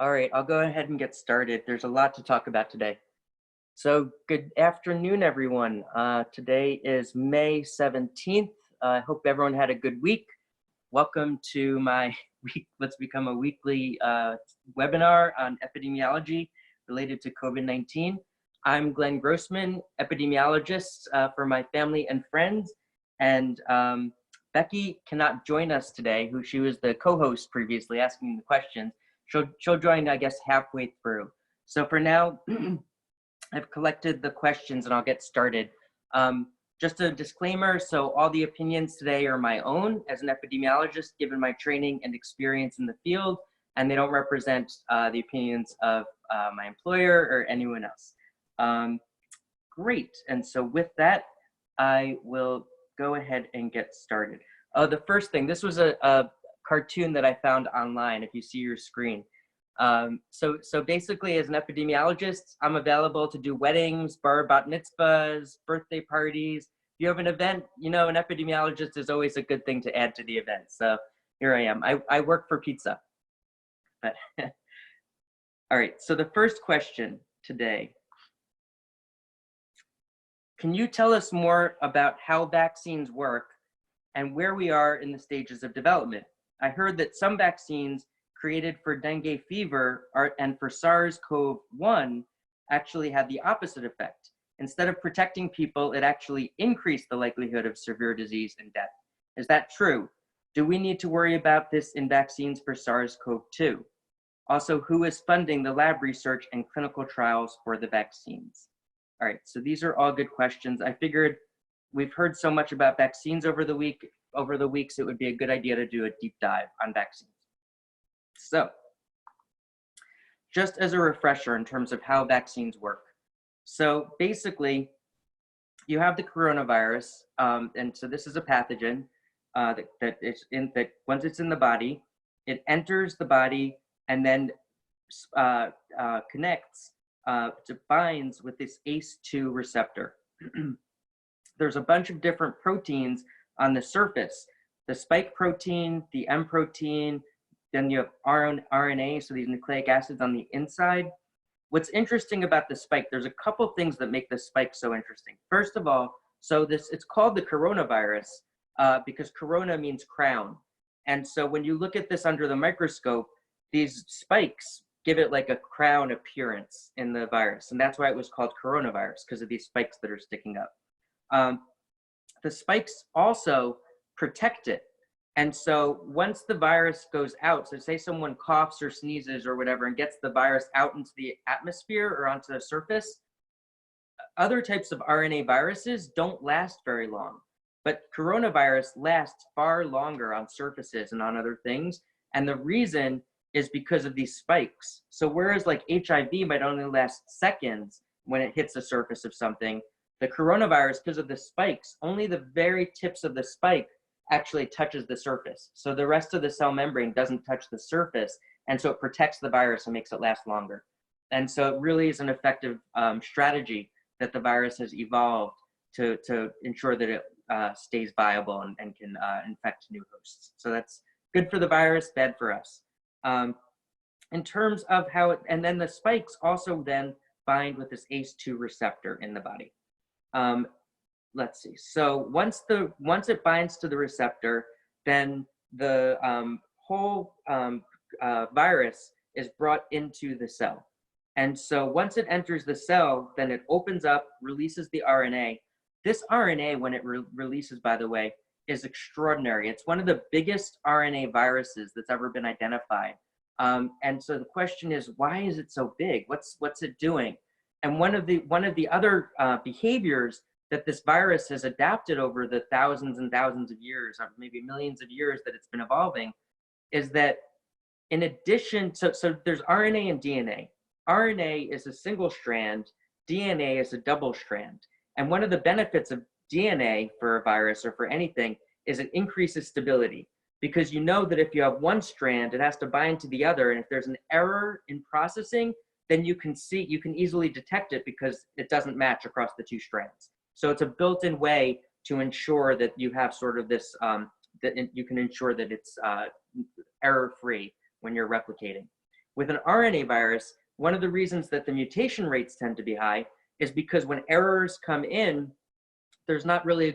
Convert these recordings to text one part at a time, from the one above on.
All right, I'll go ahead and get started. There's a lot to talk about today. So, good afternoon, everyone. Today is May 17th. I hope everyone had a good week. Welcome to my Let's Become a Weekly webinar on epidemiology related to COVID-19. I'm Glenn Grossman, epidemiologist for my family and friends. And Becky cannot join us today, she was the co-host previously asking the questions. She'll join, I guess, halfway through. So for now, I've collected the questions and I'll get started. Just a disclaimer, so all the opinions today are my own as an epidemiologist, given my training and experience in the field, and they don't represent the opinions of my employer or anyone else. Great, and so with that, I will go ahead and get started. The first thing, this was a cartoon that I found online, if you see your screen. So basically, as an epidemiologist, I'm available to do weddings, bar bat mitzvahs, birthday parties. If you have an event, you know, an epidemiologist is always a good thing to add to the event. So here I am. I work for pizza. But all right, so the first question today. Can you tell us more about how vaccines work and where we are in the stages of development? I heard that some vaccines created for dengue fever and for SARS-CoV-1 actually had the opposite effect. Instead of protecting people, it actually increased the likelihood of severe disease and death. Is that true? Do we need to worry about this in vaccines for SARS-CoV-2? Also, who is funding the lab research and clinical trials for the vaccines? All right, so these are all good questions. I figured we've heard so much about vaccines over the weeks, it would be a good idea to do a deep dive on vaccines. So, just as a refresher in terms of how vaccines work. So basically, you have the coronavirus, and so this is a pathogen that once it's in the body, it enters the body and then connects, binds with this ACE2 receptor. There's a bunch of different proteins on the surface, the spike protein, the M protein, then you have RNA, so these nucleic acids on the inside. What's interesting about the spike, there's a couple things that make the spike so interesting. First of all, so it's called the coronavirus because corona means crown. And so when you look at this under the microscope, these spikes give it like a crown appearance in the virus. And that's why it was called coronavirus, because of these spikes that are sticking up. The spikes also protect it. And so once the virus goes out, so say someone coughs or sneezes or whatever and gets the virus out into the atmosphere or onto the surface, other types of RNA viruses don't last very long. But coronavirus lasts far longer on surfaces and on other things. And the reason is because of these spikes. So whereas like HIV might only last seconds when it hits the surface of something, the coronavirus, because of the spikes, only the very tips of the spike actually touches the surface. So the rest of the cell membrane doesn't touch the surface. And so it protects the virus and makes it last longer. And so it really is an effective strategy that the virus has evolved to ensure that it stays viable and can infect new hosts. So that's good for the virus, bad for us. In terms of how and then the spikes also then bind with this ACE2 receptor in the body. Let's see. So once it binds to the receptor, then the whole virus is brought into the cell. And so once it enters the cell, then it opens up, releases the RNA. This RNA, when it releases, by the way, is extraordinary. It's one of the biggest RNA viruses that's ever been identified. And so the question is, why is it so big? What's it doing? And one of the other behaviors that this virus has adapted over the thousands and thousands of years, or maybe millions of years that it's been evolving, is that in addition, so there's RNA and DNA. RNA is a single strand, DNA is a double strand. And one of the benefits of DNA for a virus or for anything is it increases stability, because you know that if you have one strand, it has to bind to the other. And if there's an error in processing, then you can easily detect it because it doesn't match across the two strands. So it's a built-in way to ensure that you have sort of this, that you can ensure that it's error-free when you're replicating. With an RNA virus, one of the reasons that the mutation rates tend to be high is because when errors come in, there's not really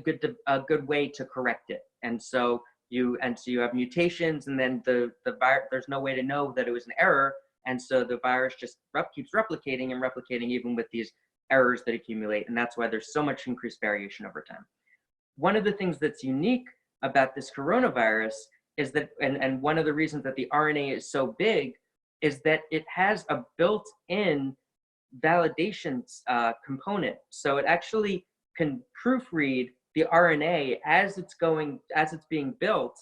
a good way to correct it. And so you have mutations, and then the virus, there's no way to know that it was an error. And so the virus just keeps replicating and replicating even with these errors that accumulate. And that's why there's so much increased variation over time. One of the things that's unique about this coronavirus is that, and one of the reasons that the RNA is so big is that it has a built-in validation component. So it actually can proofread the RNA as it's being built.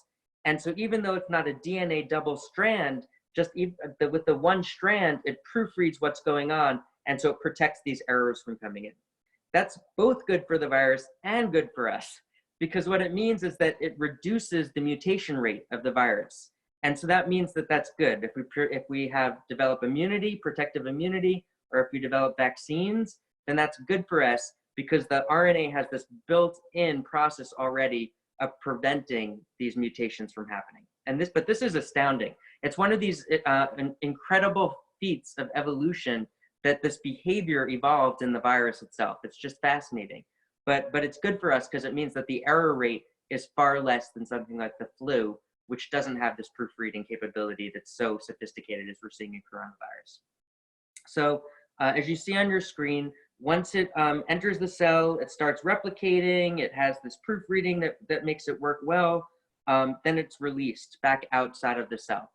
And so even though it's not a DNA double strand, just with the one strand, it proofreads what's going on. And so it protects these errors from coming in. That's both good for the virus and good for us, because what it means is that it reduces the mutation rate of the virus. And so that means that that's good. If we have developed immunity, protective immunity, or if we develop vaccines, then that's good for us, because the RNA has this built-in process already of preventing these mutations from happening. But this is astounding. It's one of these incredible feats of evolution that this behavior evolved in the virus itself. It's just fascinating. But it's good for us because it means that the error rate is far less than something like the flu, which doesn't have this proofreading capability that's so sophisticated as we're seeing in coronavirus. So as you see on your screen, once it enters the cell, it starts replicating, it has this proofreading that makes it work well, then it's released back outside of the cell.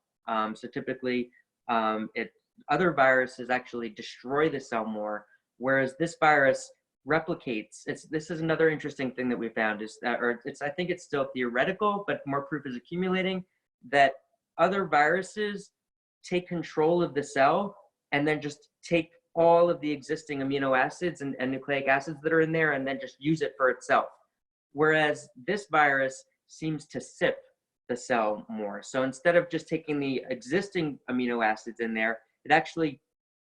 So typically, other viruses actually destroy the cell more, whereas this virus replicates. This is another interesting thing that we found is that, I think it's still theoretical, but more proof is accumulating, that other viruses take control of the cell and then just take all of the existing amino acids and nucleic acids that are in there and then just use it for itself. Whereas this virus seems to sip the cell more. So instead of just taking the existing amino acids in there, it actually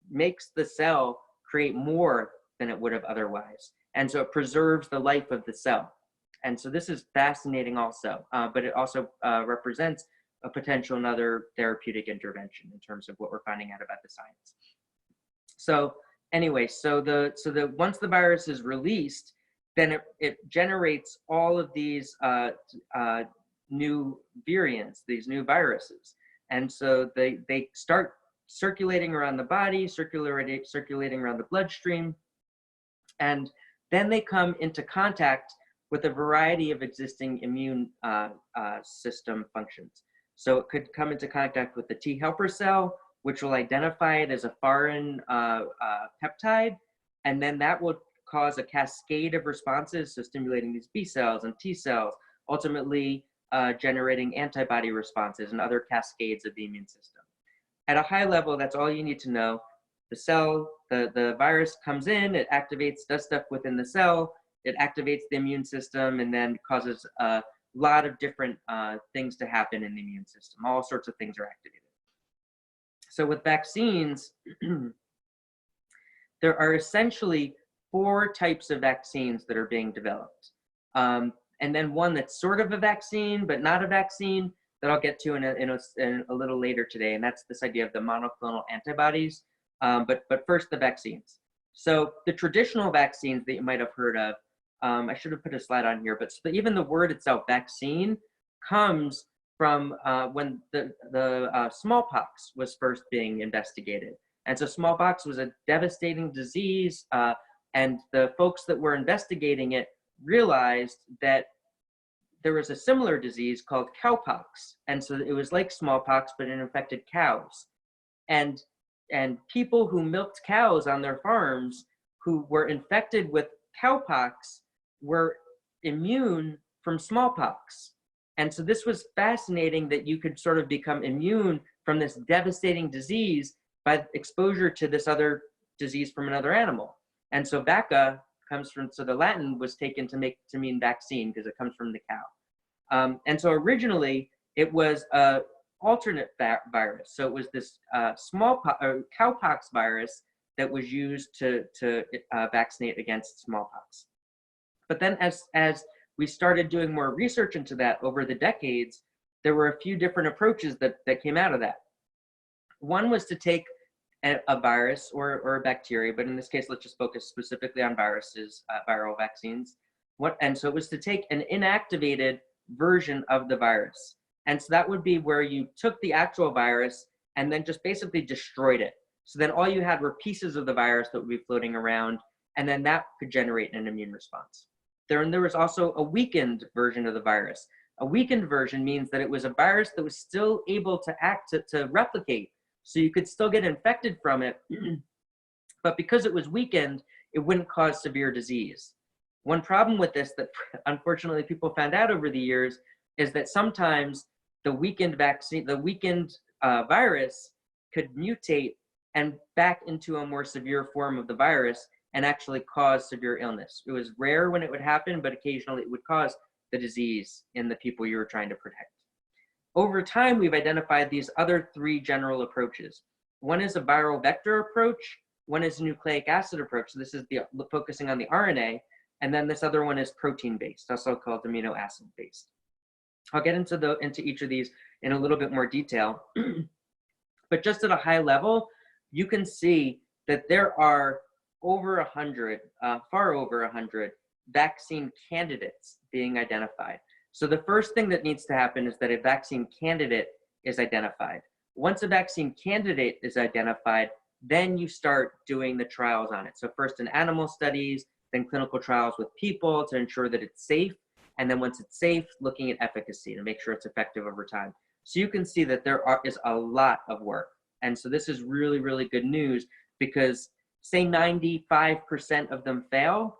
makes the cell create more than it would have otherwise. And so it preserves the life of the cell. And so this is fascinating also, but it also represents a potential another therapeutic intervention in terms of what we're finding out about the science. So anyway, once the virus is released, then it generates all of these new variants, these new viruses. And so they start circulating around the body, circulating around the bloodstream, and then they come into contact with a variety of existing immune system functions. So it could come into contact with the T helper cell, which will identify it as a foreign peptide, and then that will cause a cascade of responses, so stimulating these B cells and T cells, ultimately generating antibody responses and other cascades of the immune system. At a high level, that's all you need to know. The cell, the virus comes in, it activates, does stuff within the cell, it activates the immune system, and then causes a lot of different things to happen in the immune system. All sorts of things are activated. So with vaccines, there are essentially 4 types of vaccines that are being developed. And then one that's sort of a vaccine, but not a vaccine, that I'll get to in a little later today. And that's this idea of the monoclonal antibodies. But first, the vaccines. So the traditional vaccines that you might have heard of, I should have put a slide on here, but even the word itself, vaccine, comes from when the smallpox was first being investigated. And so smallpox was a devastating disease, and the folks that were investigating it realized that there was a similar disease called cowpox. And so it was like smallpox, but it infected cows. And people who milked cows on their farms who were infected with cowpox were immune from smallpox. And so this was fascinating, that you could sort of become immune from this devastating disease by exposure to this other disease from another animal. And so vacca comes from, so the Latin was taken to mean vaccine because it comes from the cow. And so originally it was a alternate virus. So it was this cowpox virus that was used to vaccinate against smallpox. But then as we started doing more research into that over the decades, there were a few different approaches that came out of that. One was to take a virus or a bacteria, but in this case, let's just focus specifically on viruses, viral vaccines. And so it was to take an inactivated version of the virus. And so that would be where you took the actual virus and then just basically destroyed it. So then all you had were pieces of the virus that would be floating around, and then that could generate an immune response. There was also a weakened version of the virus. A weakened version means that it was a virus that was still able to replicate. So you could still get infected from it, but because it was weakened, it wouldn't cause severe disease. One problem with this that unfortunately people found out over the years is that sometimes the weakened vaccine, the weakened virus could mutate and back into a more severe form of the virus and actually cause severe illness. It was rare when it would happen, but occasionally it would cause the disease in the people you were trying to protect. Over time, we've identified these other three general approaches. One is a viral vector approach, one is a nucleic acid approach. So this is focusing on the RNA, and then this other one is protein-based, also called amino acid-based. I'll get into each of these in a little bit more detail, but just at a high level, you can see that there are over 100, far over 100 vaccine candidates being identified. So the first thing that needs to happen is that a vaccine candidate is identified. Once a vaccine candidate is identified, then you start doing the trials on it. So first in animal studies, then clinical trials with people to ensure that it's safe. And then once it's safe, looking at efficacy to make sure it's effective over time. So you can see that there is a lot of work. And so this is really, really good news, because say 95% of them fail,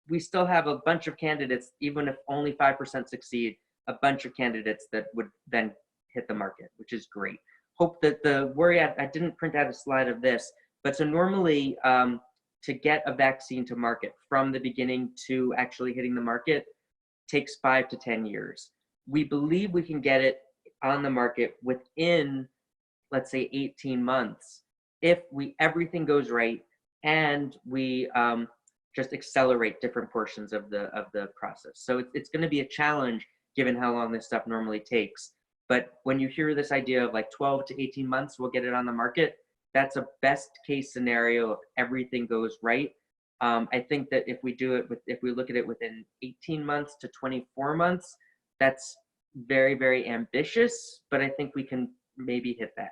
we still have a bunch of candidates, even if only 5% succeed, a bunch of candidates that would then hit the market, which is great. Hope that the worry, I didn't print out a slide of this, but so normally to get a vaccine to market from the beginning to actually hitting the market takes 5 to 10 years. We believe we can get it on the market within, let's say, 18 months, if everything goes right and we just accelerate different portions of the process. So it's going to be a challenge given how long this stuff normally takes. But when you hear this idea of like 12 to 18 months, we'll get it on the market, that's a best case scenario if everything goes right. I think that if we look at it within 18 months to 24 months, that's very, very ambitious, but I think we can maybe hit that.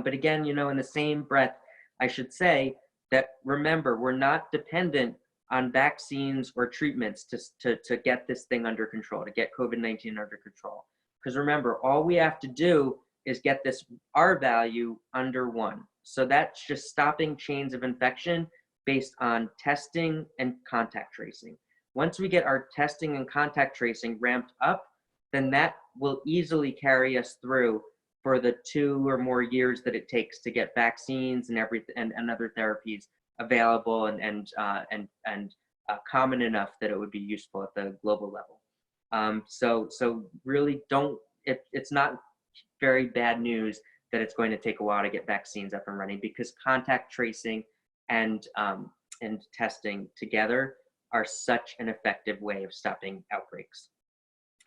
But again, in the same breath, I should say that remember, we're not dependent on vaccines or treatments to get this thing under control, to get COVID-19 under control. Because remember, all we have to do is get this R value under 1. So that's just stopping chains of infection based on testing and contact tracing. Once we get our testing and contact tracing ramped up, then that will easily carry us through for the 2 or more years that it takes to get vaccines and everything and other therapies available and common enough that it would be useful at the global level. So really it's not very bad news that it's going to take a while to get vaccines up and running, because contact tracing and testing together are such an effective way of stopping outbreaks.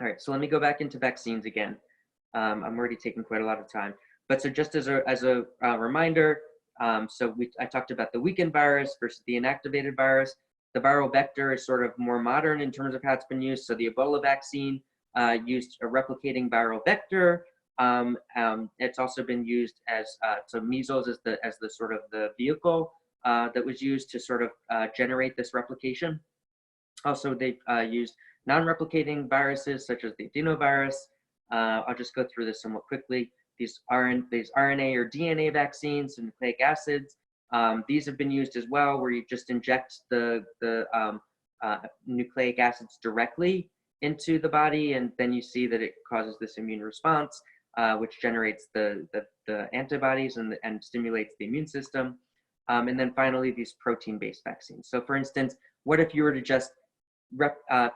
All right, so let me go back into vaccines again. I'm already taking quite a lot of time, but so just as a reminder, I talked about the weakened virus versus the inactivated virus. The viral vector is sort of more modern in terms of how it's been used. So the Ebola vaccine used a replicating viral vector. It's also been used as so measles as the sort of the vehicle that was used to sort of generate this replication. Also, they've used non-replicating viruses such as the adenovirus. I'll just go through this somewhat quickly. These RNA or DNA vaccines and nucleic acids, these have been used as well, where you just inject the nucleic acids directly into the body, and then you see that it causes this immune response, which generates the antibodies and stimulates the immune system. And then finally, these protein-based vaccines. So for instance, what if you were to just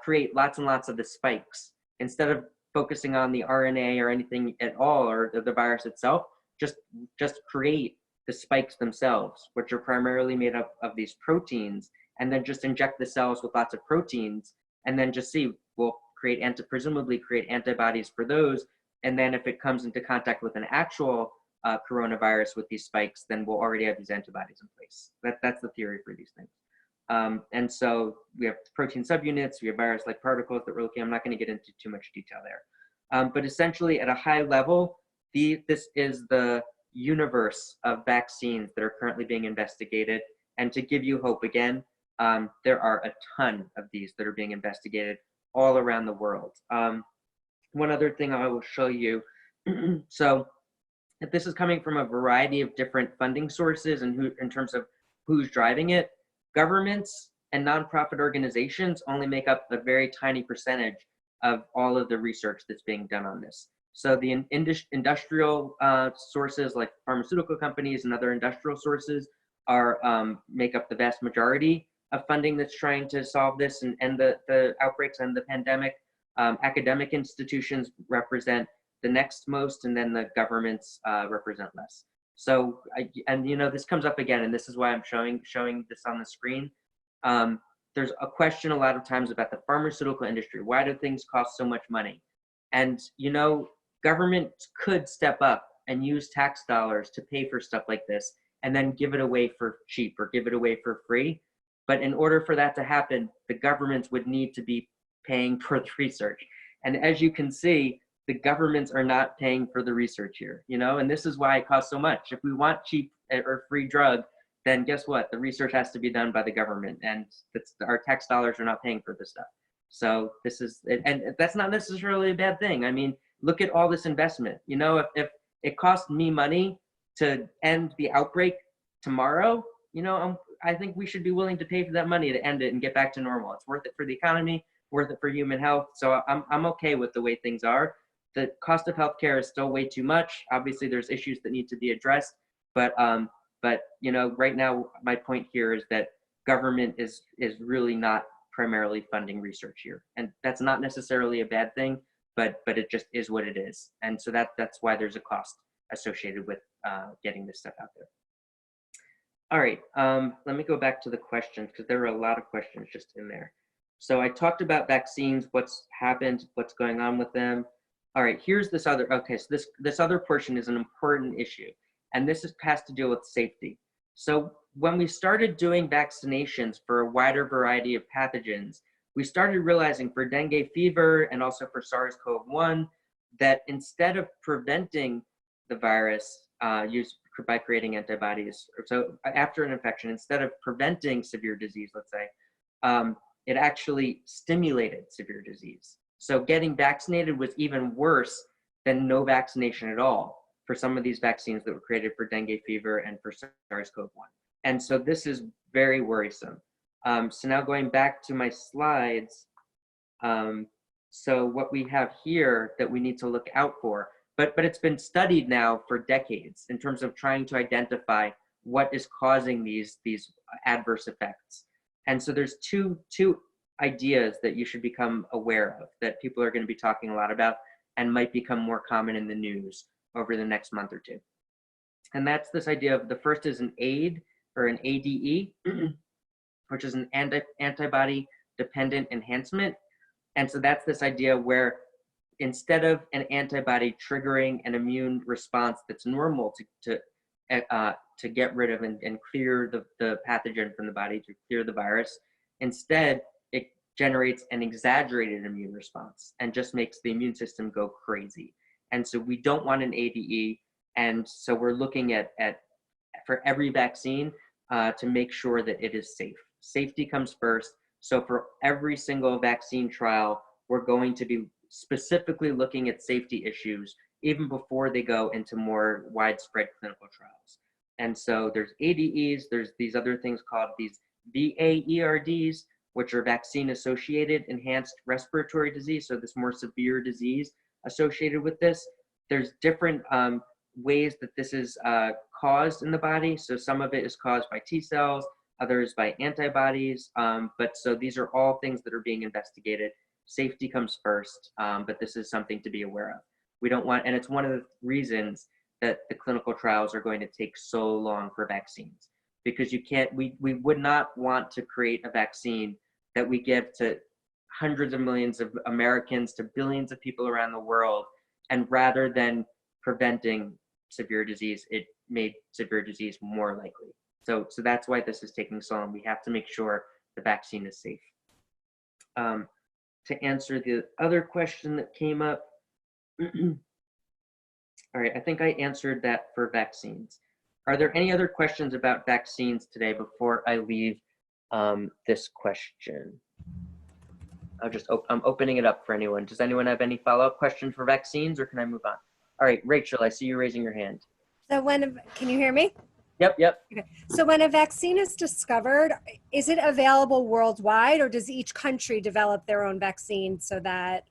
create lots and lots of the spikes, instead of focusing on the RNA or anything at all, or the virus itself, just create the spikes themselves, which are primarily made up of these proteins, and then just inject the cells with lots of proteins, and then just see, we'll presumably create antibodies for those, and then if it comes into contact with an actual coronavirus with these spikes, then we'll already have these antibodies in place. That's the theory for these things. And so we have protein subunits, we have virus-like particles that we're looking at. I'm not going to get into too much detail there. But essentially, at a high level, this is the universe of vaccines that are currently being investigated. And to give you hope again, there are a ton of these that are being investigated all around the world. One other thing I will show you. So if this is coming from a variety of different funding sources and who, in terms of who's driving it, governments and nonprofit organizations only make up a very tiny percentage of all of the research that's being done on this. So the industrial sources like pharmaceutical companies and other industrial sources make up the vast majority of funding that's trying to solve this and end the outbreaks and the pandemic. Academic institutions represent the next most, and then the governments represent less. So, this comes up again, and this is why I'm showing this on the screen. There's a question a lot of times about the pharmaceutical industry. Why do things cost so much money? And, government could step up and use tax dollars to pay for stuff like this and then give it away for cheap or give it away for free. But in order for that to happen, the governments would need to be paying for the research. And as you can see, the governments are not paying for the research here, and this is why it costs so much. If we want cheap or free drug, then guess what? The research has to be done by the government, and our tax dollars are not paying for this stuff. So this is, and that's not necessarily a bad thing. I mean, look at all this investment. If it cost me money to end the outbreak tomorrow, I think we should be willing to pay for that money to end it and get back to normal. It's worth it for the economy, worth it for human health. So I'm okay with the way things are. The cost of healthcare is still way too much. Obviously, there's issues that need to be addressed, but right now my point here is that government is really not primarily funding research here, and that's not necessarily a bad thing, but it just is what it is, and so that's why there's a cost associated with getting this stuff out there. All right, let me go back to the questions because there were a lot of questions just in there. So I talked about vaccines, what's happened, what's going on with them. All right, here's this other, okay, so this other portion is an important issue, and this has to deal with safety. So when we started doing vaccinations for a wider variety of pathogens, we started realizing for dengue fever and also for SARS-CoV-1 that instead of preventing the virus by creating antibodies, so after an infection, instead of preventing severe disease, let's say, it actually stimulated severe disease. So getting vaccinated was even worse than no vaccination at all for some of these vaccines that were created for dengue fever and for SARS-CoV-1. And so this is very worrisome. So now going back to my slides, so what we have here that we need to look out for, but it's been studied now for decades in terms of trying to identify what is causing these adverse effects. And so there's two ideas that you should become aware of that people are going to be talking a lot about and might become more common in the news over the next month or two. And that's this idea of, the first is an AID or an ADE, which is an antibody dependent enhancement. And so that's this idea where instead of an antibody triggering an immune response that's normal to get rid of and clear the pathogen from the body, to clear the virus, instead it generates an exaggerated immune response and just makes the immune system go crazy. And so we don't want an ADE. And so we're looking at for every vaccine to make sure that it is safe. Safety comes first. So for every single vaccine trial, we're going to be specifically looking at safety issues even before they go into more widespread clinical trials. And so there's ADEs, there's these other things called these VAERDs, which are vaccine-associated enhanced respiratory disease, so this more severe disease associated with this. There's different ways that this is caused in the body. So some of it is caused by T cells, others by antibodies. But so these are all things that are being investigated. Safety comes first, but this is something to be aware of. We don't want, and it's one of the reasons that the clinical trials are going to take so long for vaccines, because you can't, we would not want to create a vaccine that we give to hundreds of millions of Americans, to billions of people around the world, and rather than preventing severe disease, it made severe disease more likely. So that's why this is taking so long. We have to make sure the vaccine is safe. To answer the other question that came up, all right, I think I answered that for vaccines. Are there any other questions about vaccines today before I leave this question? I'm opening it up for anyone. Does anyone have any follow-up questions for vaccines, or can I move on? All right, Rachel, I see you raising your hand. So can you hear me? Yep. Okay. So when a vaccine is discovered, is it available worldwide, or does each country develop their own vaccine so that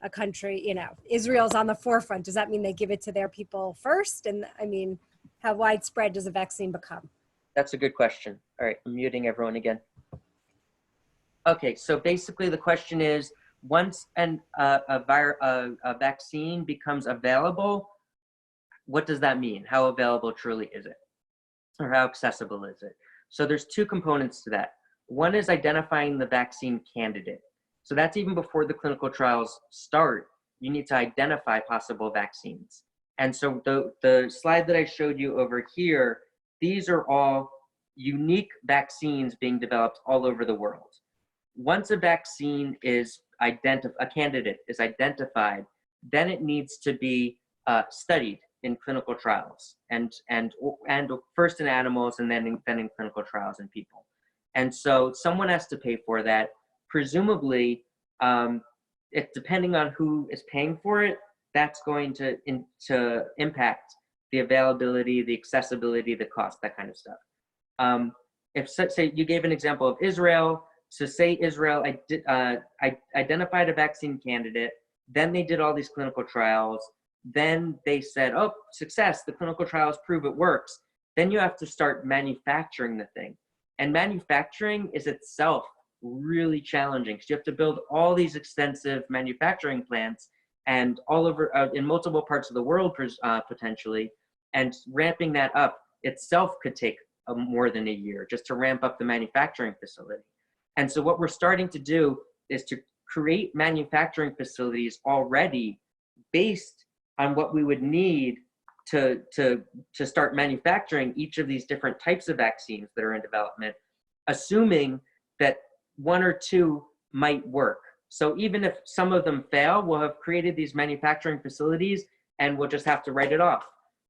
a country, Israel's on the forefront? Does that mean they give it to their people first? And I mean, how widespread does a vaccine become? That's a good question. All right, I'm muting everyone again. Okay, so basically the question is, once a vaccine becomes available, what does that mean? How available truly is it? Or how accessible is it? So there's two components to that. One is identifying the vaccine candidate. So that's even before the clinical trials start. You need to identify possible vaccines. And so the slide that I showed you over here, these are all unique vaccines being developed all over the world. Once a vaccine is a candidate is identified, then it needs to be studied in clinical trials, and first in animals, and then in clinical trials in people. And so someone has to pay for that. Presumably, depending on who is paying for it, that's going to impact the availability, the accessibility, the cost, that kind of stuff. Say you gave an example of Israel. So say Israel identified a vaccine candidate, then they did all these clinical trials, then they said, oh, success, the clinical trials prove it works. Then you have to start manufacturing the thing. And manufacturing is itself really challenging, because you have to build all these extensive manufacturing plants and all over in multiple parts of the world potentially, and ramping that up itself could take more than a year just to ramp up the manufacturing facility. And so what we're starting to do is to create manufacturing facilities already based on what we would need to start manufacturing each of these different types of vaccines that are in development, assuming that one or two might work. So even if some of them fail, we'll have created these manufacturing facilities and we'll just have to write it off.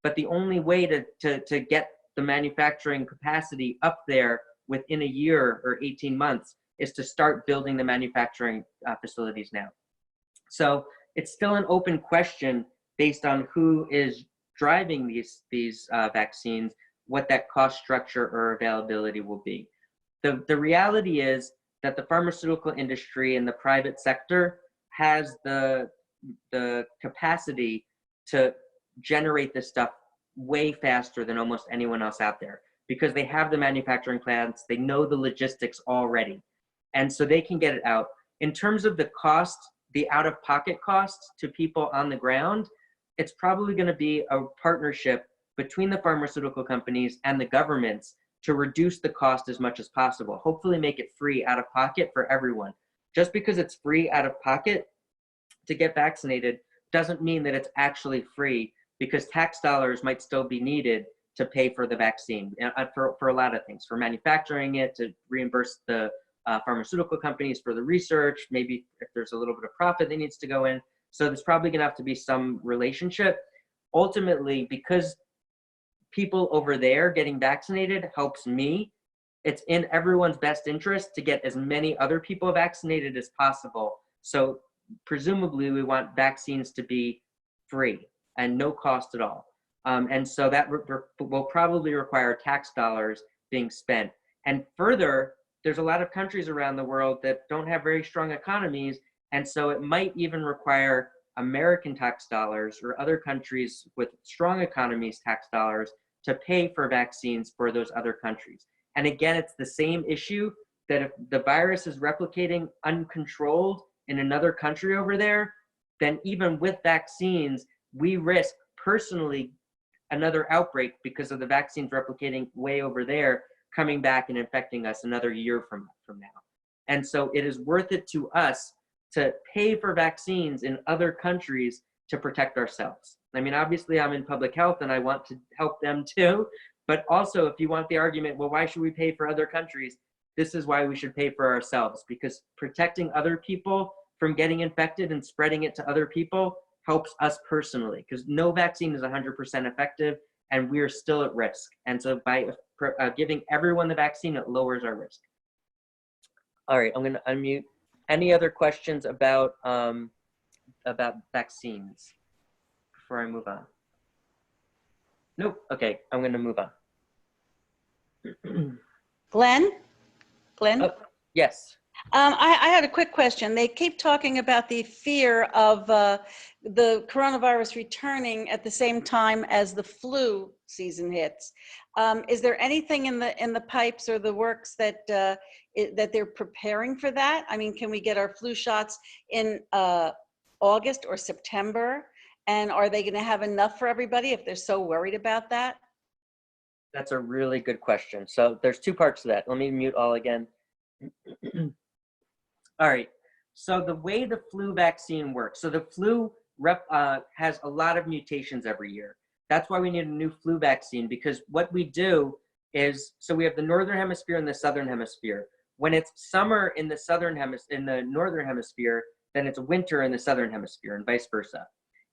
But the only way to get the manufacturing capacity up there within a year or 18 months is to start building the manufacturing facilities now. So it's still an open question based on who is driving these vaccines, what that cost structure or availability will be. The reality is that the pharmaceutical industry and the private sector has the capacity to generate this stuff way faster than almost anyone else out there, because they have the manufacturing plants, they know the logistics already, and so they can get it out. In terms of the cost, the out-of-pocket costs to people on the ground, it's probably going to be a partnership between the pharmaceutical companies and the governments to reduce the cost as much as possible. Hopefully make it free out of pocket for everyone. Just because it's free out of pocket to get vaccinated doesn't mean that it's actually free, because tax dollars might still be needed to pay for the vaccine for a lot of things, for manufacturing it, to reimburse the pharmaceutical companies for the research, maybe if there's a little bit of profit that needs to go in. So there's probably gonna have to be some relationship. Ultimately, because people over there getting vaccinated helps me, it's in everyone's best interest to get as many other people vaccinated as possible. So presumably we want vaccines to be free and no cost at all. And so that will probably require tax dollars being spent. And further, there's a lot of countries around the world that don't have very strong economies, and so it might even require American tax dollars or other countries with strong economies tax dollars to pay for vaccines for those other countries. And again, it's the same issue that if the virus is replicating uncontrolled in another country over there, then even with vaccines, we risk personally another outbreak because of the vaccines replicating way over there, coming back and infecting us another year from now. And so it is worth it to us to pay for vaccines in other countries to protect ourselves. I mean, obviously I'm in public health and I want to help them too, but also if you want the argument, well, why should we pay for other countries? This is why we should pay for ourselves, because protecting other people from getting infected and spreading it to other people helps us personally, because no vaccine is 100% effective and we are still at risk. And so by giving everyone the vaccine, it lowers our risk. All right, I'm gonna unmute. Any other questions about vaccines before I move on? Nope, okay, I'm gonna move on. Glenn? Oh, yes. I had a quick question. They keep talking about the fear of the coronavirus returning at the same time as the flu season hits. Is there anything in the pipes or the works that that they're preparing for that? I mean, can we get our flu shots in August or September? And are they going to have enough for everybody if they're so worried about that? That's a really good question. So there's two parts to that. Let me mute all again. All right. So the way the flu vaccine works, so the flu has a lot of mutations every year. That's why we need a new flu vaccine, because what we do is, so we have the northern hemisphere and the southern hemisphere. When it's summer in the northern hemisphere, then it's winter in the southern hemisphere, and vice versa.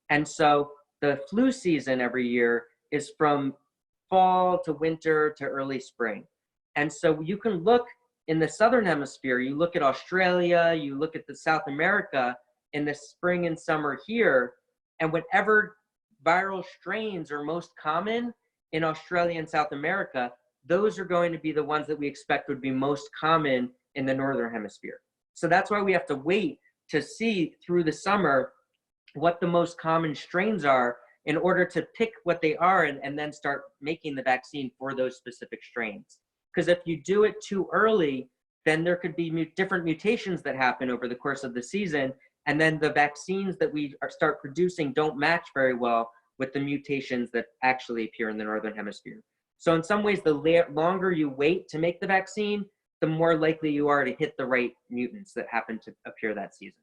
And so the flu season every year is from fall to winter to early spring. And so you can look in the southern hemisphere, you look at Australia, you look at the South America in the spring and summer here, and whatever viral strains are most common in Australia and South America, those are going to be the ones that we expect would be most common in the northern hemisphere. So that's why we have to wait to see through the summer what the most common strains are in order to pick what they are and then start making the vaccine for those specific strains. Because if you do it too early, then there could be different mutations that happen over the course of the season, and then the vaccines that we start producing don't match very well with the mutations that actually appear in the northern hemisphere. So in some ways, the longer you wait to make the vaccine, the more likely you are to hit the right mutants that happen to appear that season.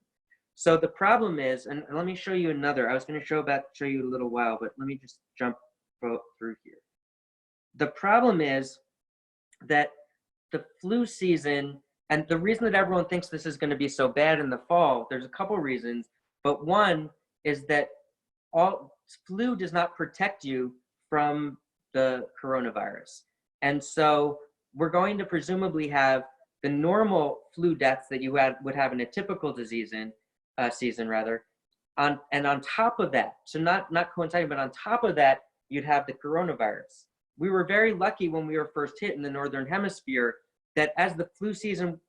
So the problem is, and let me show you another. I was going to show you in a little while, but let me just jump through here. The problem is that the flu season, and the reason that everyone thinks this is going to be so bad in the fall, there's a couple reasons, but one is that flu does not protect you from the coronavirus. And so we're going to presumably have the normal flu deaths that you would have in a typical season, and on top of that, so not coinciding, but on top of that, you'd have the coronavirus. We were very lucky when we were first hit in the northern hemisphere that as the flu season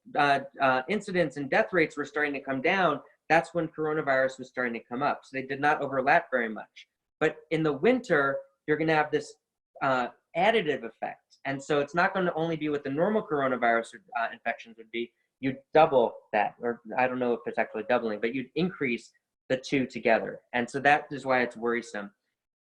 incidence and death rates were starting to come down, that's when coronavirus was starting to come up. So they did not overlap very much. But in the winter, you're going to have this additive effect. And so it's not going to only be what the normal coronavirus infections would be. You'd double that, or I don't know if it's actually doubling, but you'd increase the two together. And so that is why it's worrisome.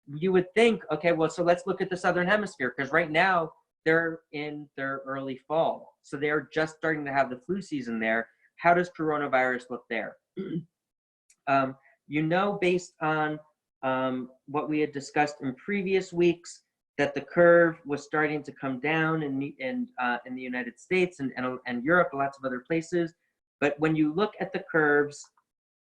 You would think, okay, well, so let's look at the southern hemisphere, because right now they're in their early fall. So they're just starting to have the flu season there. How does coronavirus look there? You know, based on what we had discussed in previous weeks, that the curve was starting to come down in the United States and Europe, lots of other places. But when you look at the curves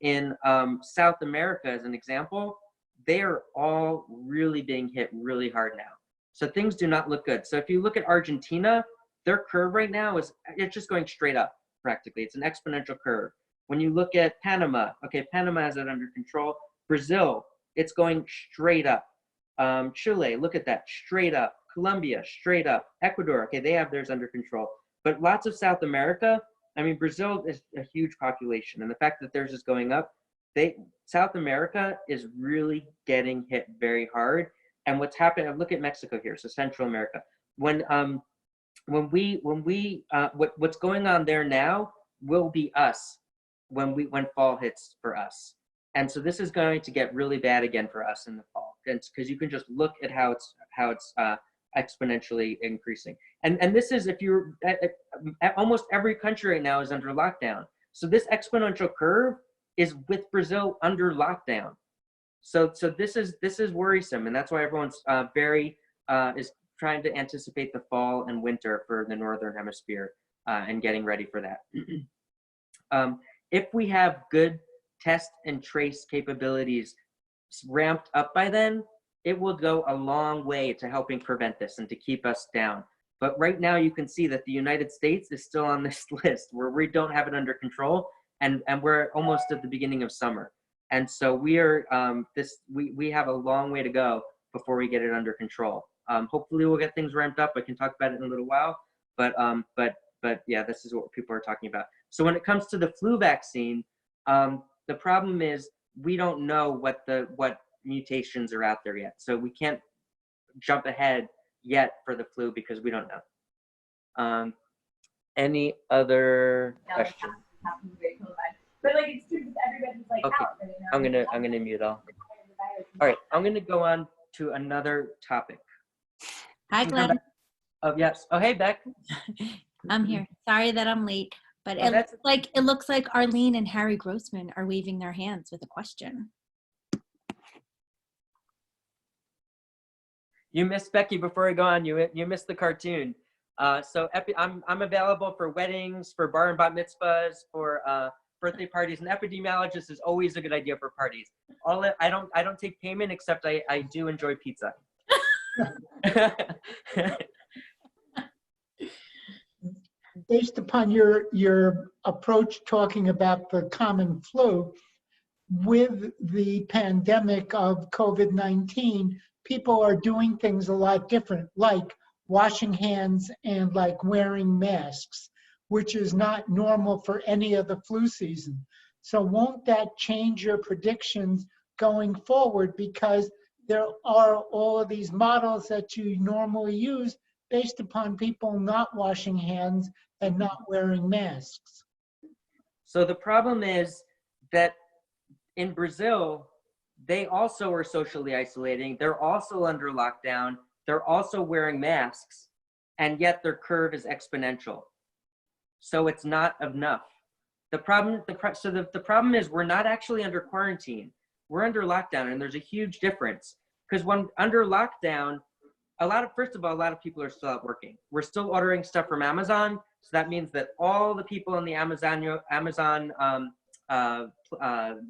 in South America, as an example, they are all really being hit really hard now. So things do not look good. So if you look at Argentina, their curve right now it's just going straight up practically. It's an exponential curve. When you look at Panama, okay, Panama has it under control. Brazil, it's going straight up. Chile, look at that, straight up. Colombia, straight up. Ecuador, okay, they have theirs under control. But lots of South America, I mean, Brazil is a huge population, and the fact that theirs is going up, South America is really getting hit very hard. And what's happening, look at Mexico here, so Central America. What's going on there now will be us when fall hits for us. And so this is going to get really bad again for us in the fall, because you can just look at how it's exponentially increasing. And this is, if you're almost every country right now is under lockdown. So this exponential curve is with Brazil under lockdown. So this is worrisome, and that's why everyone's is trying to anticipate the fall and winter for the northern hemisphere and getting ready for that. If we have good test and trace capabilities ramped up by then, it will go a long way to helping prevent this and to keep us down. But right now you can see that the United States is still on this list where we don't have it under control, and we're almost at the beginning of summer. And so we are we have a long way to go before we get it under control. Hopefully we'll get things ramped up. I can talk about it in a little while, but yeah, this is what people are talking about. So when it comes to the flu vaccine, the problem is we don't know what mutations are out there yet. So we can't jump ahead yet for the flu because we don't know. Any other questions? But like it's true because everybody's like Okay, out right now. I'm gonna mute all. All right, I'm gonna go on to another topic. Hi, Glenn. Oh yes. Oh hey Beck. I'm here. Sorry that I'm late, but Oh, it looks like Arlene and Harry Grossman are waving their hands with a question. You missed Becky before I go on. You missed the cartoon. So I'm available for weddings, for bar and bat mitzvahs, for birthday parties. And epidemiologist is always a good idea for parties. I don't take payment except I do enjoy pizza. Based upon your approach talking about the common flu, with the pandemic of COVID-19, people are doing things a lot different, like washing hands and like wearing masks, which is not normal for any other flu season. So won't that change your predictions going forward? Because there are all of these models that you normally use based upon people not washing hands and not wearing masks. So the problem is that in Brazil, they also are socially isolating. They're also under lockdown. They're also wearing masks, and yet their curve is exponential. So it's not enough. The problem is we're not actually under quarantine. We're under lockdown, and there's a huge difference. Because when under lockdown, first of all, a lot of people are still out working. We're still ordering stuff from Amazon. So that means that all the people in the Amazon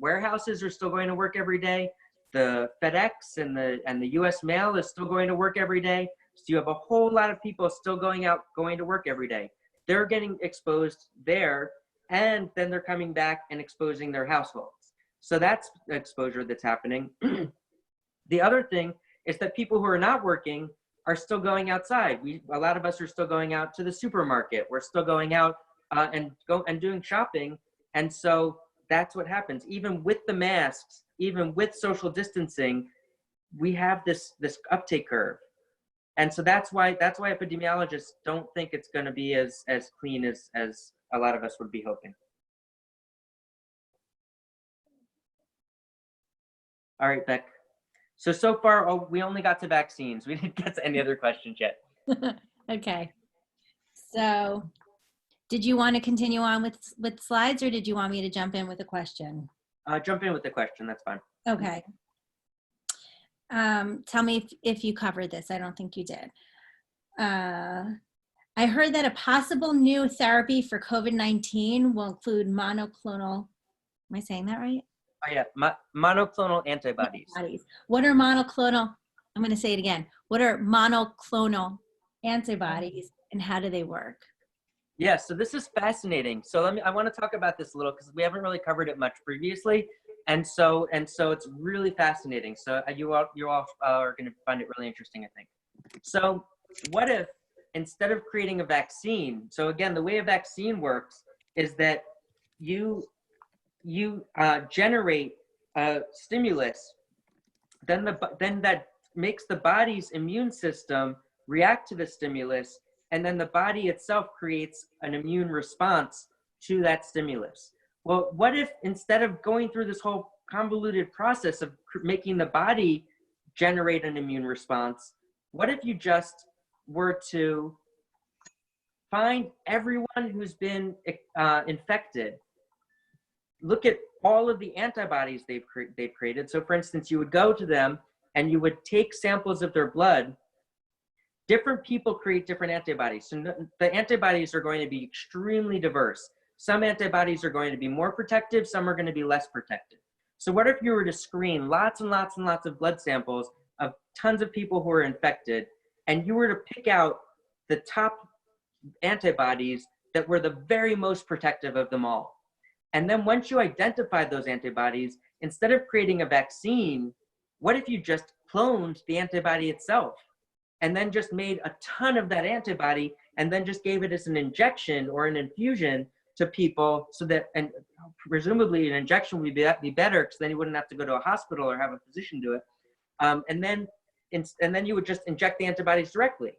warehouses are still going to work every day. The FedEx and the US mail is still going to work every day. So you have a whole lot of people still going to work every day. They're getting exposed there, and then they're coming back and exposing their households. So that's exposure that's happening. The other thing is that people who are not working are still going outside. A lot of us are still going out to the supermarket. We're still going out and doing shopping. And so that's what happens. Even with the masks, even with social distancing, we have this uptake curve. And so that's why epidemiologists don't think it's going to be as clean as a lot of us would be hoping. All right, Beck. So far, we only got to vaccines. We didn't get to any other questions yet. Okay. So did you want to continue on with slides, or did you want me to jump in with a question? Jump in with the question. That's fine. Okay. Tell me if you covered this. I don't think you did. I heard that a possible new therapy for COVID-19 will include monoclonal, am I saying that right? Oh yeah, monoclonal antibodies. What are monoclonal, I'm going to say it again. What are monoclonal antibodies and how do they work? Yeah, so this is fascinating. So I want to talk about this a little because we haven't really covered it much previously. And so it's really fascinating. So you all are going to find it really interesting, I think. So what if instead of creating a vaccine, so again, the way a vaccine works is that you generate a stimulus, then that makes the body's immune system react to the stimulus, and then the body itself creates an immune response to that stimulus. Well, what if instead of going through this whole convoluted process of making the body generate an immune response, what if you just were to find everyone who's been infected look at all of the antibodies they've created. So for instance, you would go to them and you would take samples of their blood. Different people create different antibodies. So the antibodies are going to be extremely diverse. Some antibodies are going to be more protective, some are going to be less protective. So what if you were to screen lots and lots and lots of blood samples of tons of people who are infected, and you were to pick out the top antibodies that were the very most protective of them all? And then once you identified those antibodies, instead of creating a vaccine, what if you just cloned the antibody itself and then just made a ton of that antibody and then just gave it as an injection or an infusion to people, so that, and presumably an injection would be better because then you wouldn't have to go to a hospital or have a physician do it. And then you would just inject the antibodies directly.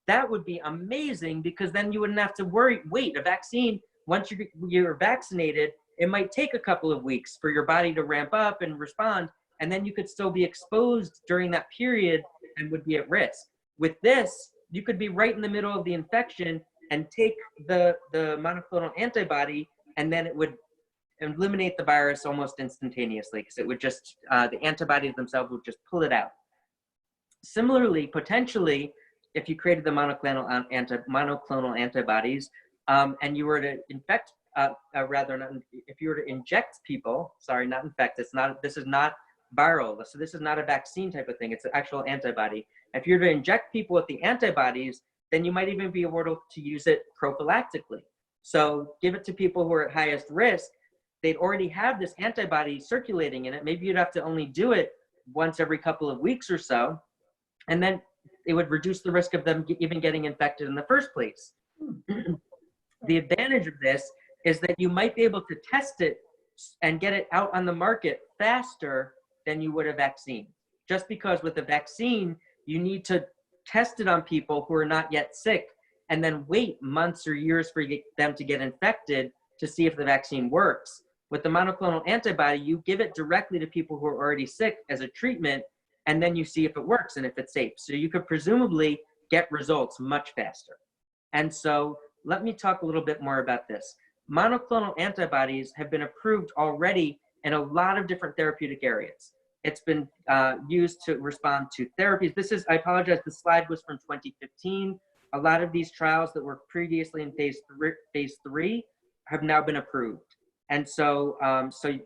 That would be amazing, because then you wouldn't have to wait. A vaccine, once you're vaccinated, it might take a couple of weeks for your body to ramp up and respond, and then you could still be exposed during that period and would be at risk. With this, you could be right in the middle of the infection and take the monoclonal antibody, and then it would eliminate the virus almost instantaneously, because it would just, the antibodies themselves would just pull it out. Similarly, potentially, if you created the monoclonal antibodies, and you were to infect, if you were to inject people, sorry, not infect, this is not viral, so this is not a vaccine type of thing, it's an actual antibody. If you were to inject people with the antibodies, then you might even be able to use it prophylactically. So give it to people who are at highest risk. They'd already have this antibody circulating in it. Maybe you'd have to only do it once every couple of weeks or so, and then it would reduce the risk of them even getting infected in the first place. The advantage of this is that you might be able to test it and get it out on the market faster than you would a vaccine. Just because with a vaccine, you need to test it on people who are not yet sick and then wait months or years for them to get infected to see if the vaccine works. With the monoclonal antibody, you give it directly to people who are already sick as a treatment, and then you see if it works and if it's safe. So you could presumably get results much faster. And so let me talk a little bit more about this. Monoclonal antibodies have been approved already in a lot of different therapeutic areas. It's been used to respond to therapies. This is, I apologize, the slide was from 2015. A lot of these trials that were previously in phase three have now been approved. And so,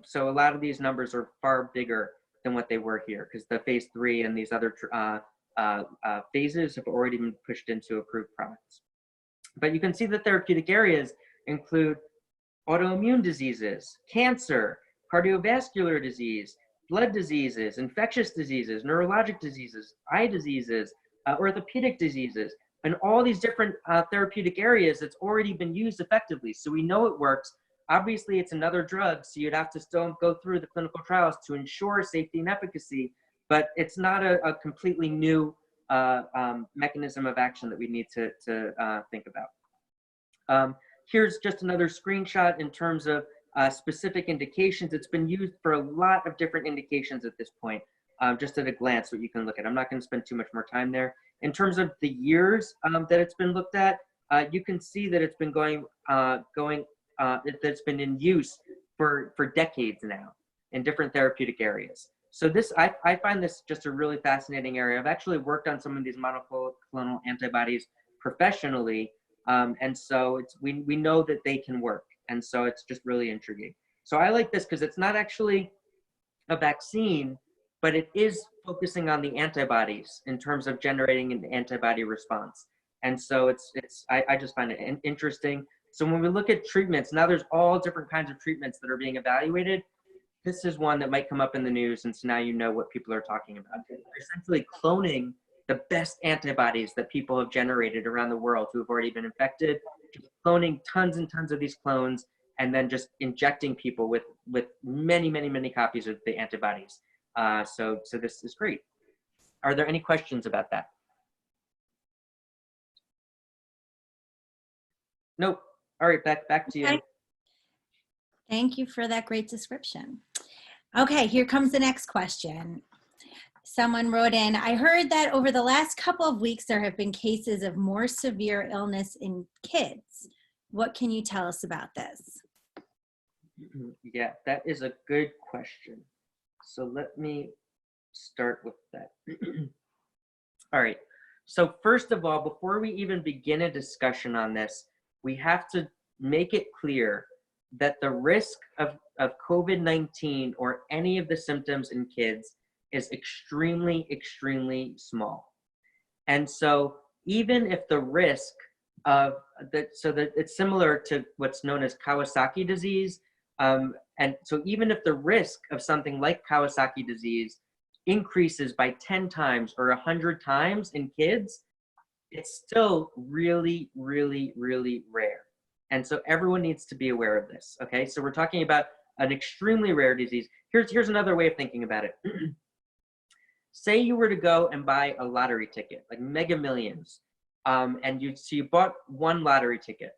so a lot of these numbers are far bigger than what they were here, because the phase 3 and these other phases have already been pushed into approved products. But you can see the therapeutic areas include autoimmune diseases, cancer, cardiovascular disease, blood diseases, infectious diseases, neurologic diseases, eye diseases, orthopedic diseases, and all these different therapeutic areas. It's already been used effectively. So we know it works. Obviously, it's another drug, so you'd have to still go through the clinical trials to ensure safety and efficacy, but it's not a completely new mechanism of action that we need to think about. Here's just another screenshot in terms of specific indications. It's been used for a lot of different indications at this point, just at a glance, what you can look at. I'm not going to spend too much more time there. In terms of the years that it's been looked at, you can see that it's been that's been in use for decades now in different therapeutic areas. So this, I find this just a really fascinating area. I've actually worked on some of these monoclonal antibodies professionally, and so we know that they can work, and so it's just really intriguing. So I like this because it's not actually a vaccine, but it is focusing on the antibodies in terms of generating an antibody response. And so I just find it interesting. So when we look at treatments, now there's all different kinds of treatments that are being evaluated. This is one that might come up in the news, and so now you know what people are talking about. They're essentially cloning the best antibodies that people have generated around the world who have already been infected, just cloning tons and tons of these clones, and then just injecting people with many, many, many copies of the antibodies. So this is great. Are there any questions about that? Nope. All right, back to you. Okay. Thank you for that great description. Okay, here comes the next question. Someone wrote in, I heard that over the last couple of weeks, there have been cases of more severe illness in kids. What can you tell us about this? Yeah, that is a good question. So let me start with that. All right. So first of all, before we even begin a discussion on this, we have to make it clear that the risk of COVID-19 or any of the symptoms in kids is extremely, extremely small. And so even if the risk of that, so that it's similar to what's known as Kawasaki disease. And so even if the risk of something like Kawasaki disease increases by 10 times or 100 times in kids, it's still really, really, really rare. And so everyone needs to be aware of this, okay? So we're talking about an extremely rare disease. Here's another way of thinking about it. Say you were to go and buy a lottery ticket, like Mega Millions, and you bought one lottery ticket.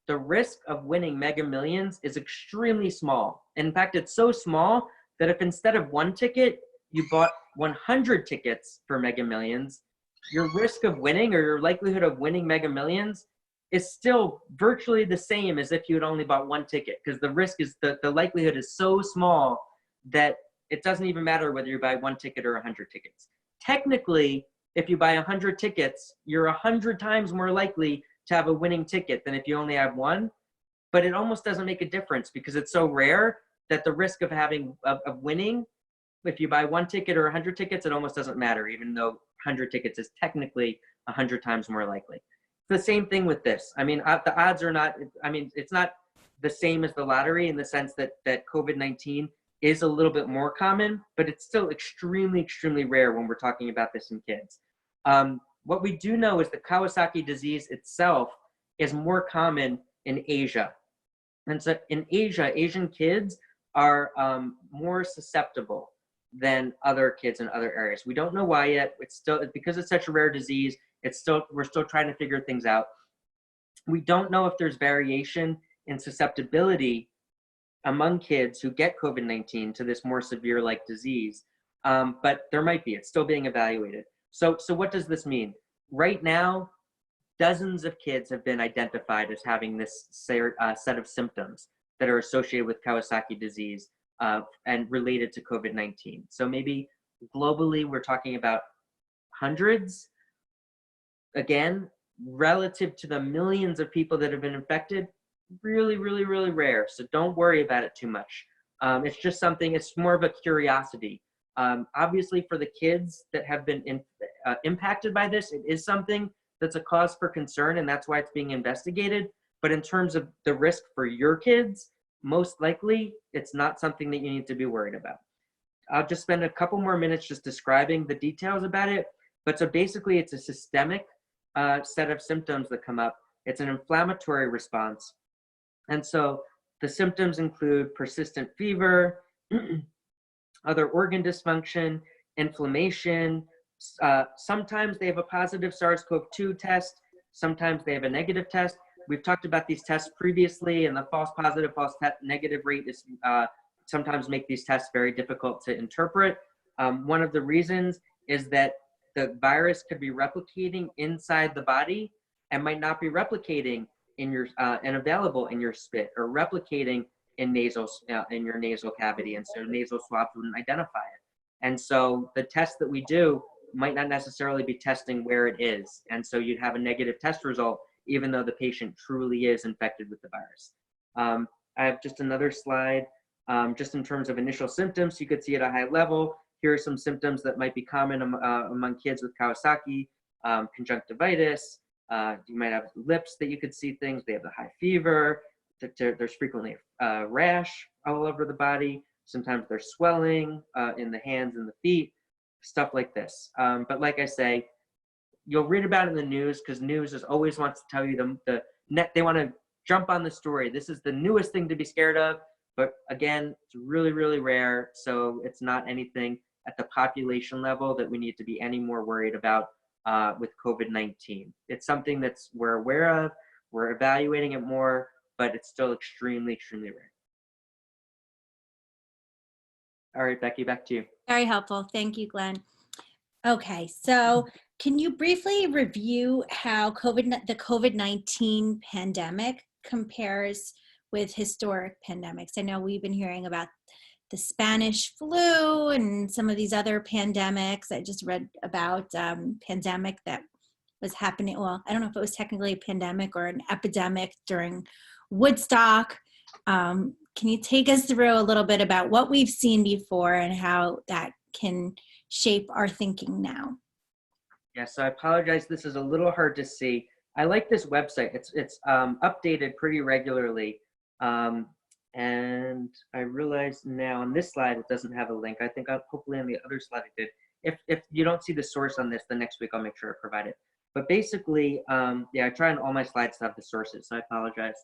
The risk of winning Mega Millions is extremely small. In fact, it's so small that if instead of one ticket, you bought 100 tickets for Mega Millions, your risk of winning or your likelihood of winning Mega Millions is still virtually the same as if you had only bought one ticket, because the risk is the likelihood is so small that it doesn't even matter whether you buy one ticket or 100 tickets. Technically, if you buy 100 tickets, you're 100 times more likely to have a winning ticket than if you only have one, but it almost doesn't make a difference because it's so rare that the risk of winning, if you buy one ticket or 100 tickets, it almost doesn't matter, even though 100 tickets is technically 100 times more likely. It's the same thing with this. I mean, the odds are not, I mean, it's not the same as the lottery in the sense that COVID-19 is a little bit more common, but it's still extremely, extremely rare when we're talking about this in kids. What we do know is that Kawasaki disease itself is more common in Asia. And so in Asia, Asian kids are more susceptible than other kids in other areas. We don't know why yet. It's still, because it's such a rare disease, we're still trying to figure things out. We don't know if there's variation in susceptibility among kids who get COVID-19 to this more severe like disease, but there might be. It's still being evaluated. So what does this mean? Right now, dozens of kids have been identified as having this set of symptoms that are associated with Kawasaki disease and related to COVID-19. So maybe globally, we're talking about hundreds. Again, relative to the millions of people that have been infected, really, really, really rare. So don't worry about it too much. It's just something, it's more of a curiosity. Obviously for the kids that have been impacted by this, it is something that's a cause for concern, and that's why it's being investigated. But in terms of the risk for your kids, most likely it's not something that you need to be worried about. I'll just spend a couple more minutes just describing the details about it. But so basically it's a systemic set of symptoms that come up. It's an inflammatory response. And so the symptoms include persistent fever, other organ dysfunction, inflammation. Sometimes they have a positive SARS-CoV-2 test. Sometimes they have a negative test. We've talked about these tests previously, and the false positive, false negative rate is sometimes make these tests very difficult to interpret. One of the reasons is that the virus could be replicating inside the body and might not be replicating in your and available in your spit, or replicating in your nasal cavity, and so nasal swabs wouldn't identify it. And so the test that we do might not necessarily be testing where it is, and so you'd have a negative test result even though the patient truly is infected with the virus. I have just another slide, just in terms of initial symptoms. You could see at a high level, here are some symptoms that might be common among kids with Kawasaki: conjunctivitis. You might have lips that you could see things. They have the high fever. There's frequently a rash all over the body. Sometimes there's swelling in the hands and the feet, stuff like this. But like I say, you'll read about it in the news, because news always wants to tell you they want to jump on the story. This is the newest thing to be scared of. But again, it's really, really rare. So it's not anything at the population level that we need to be any more worried about with COVID-19. It's something we're aware of, we're evaluating it more, but it's still extremely, extremely rare. All right, Becky, back to you. Very helpful. Thank you, Glenn. Okay, so can you briefly review how the COVID-19 pandemic compares with historic pandemics? I know we've been hearing about the Spanish flu and some of these other pandemics. I just read about pandemic that was happening. Well, I don't know if it was technically a pandemic or an epidemic during Woodstock. Can you take us through a little bit about what we've seen before and how that can shape our thinking now? Yes, so I apologize. This is a little hard to see. I like this website. It's updated pretty regularly. And I realize now on this slide, it doesn't have a link. I think hopefully on the other slide it did. If you don't see the source on this, the next week I'll make sure I provide it. But basically, yeah, I try on all my slides to have the sources, so I apologize.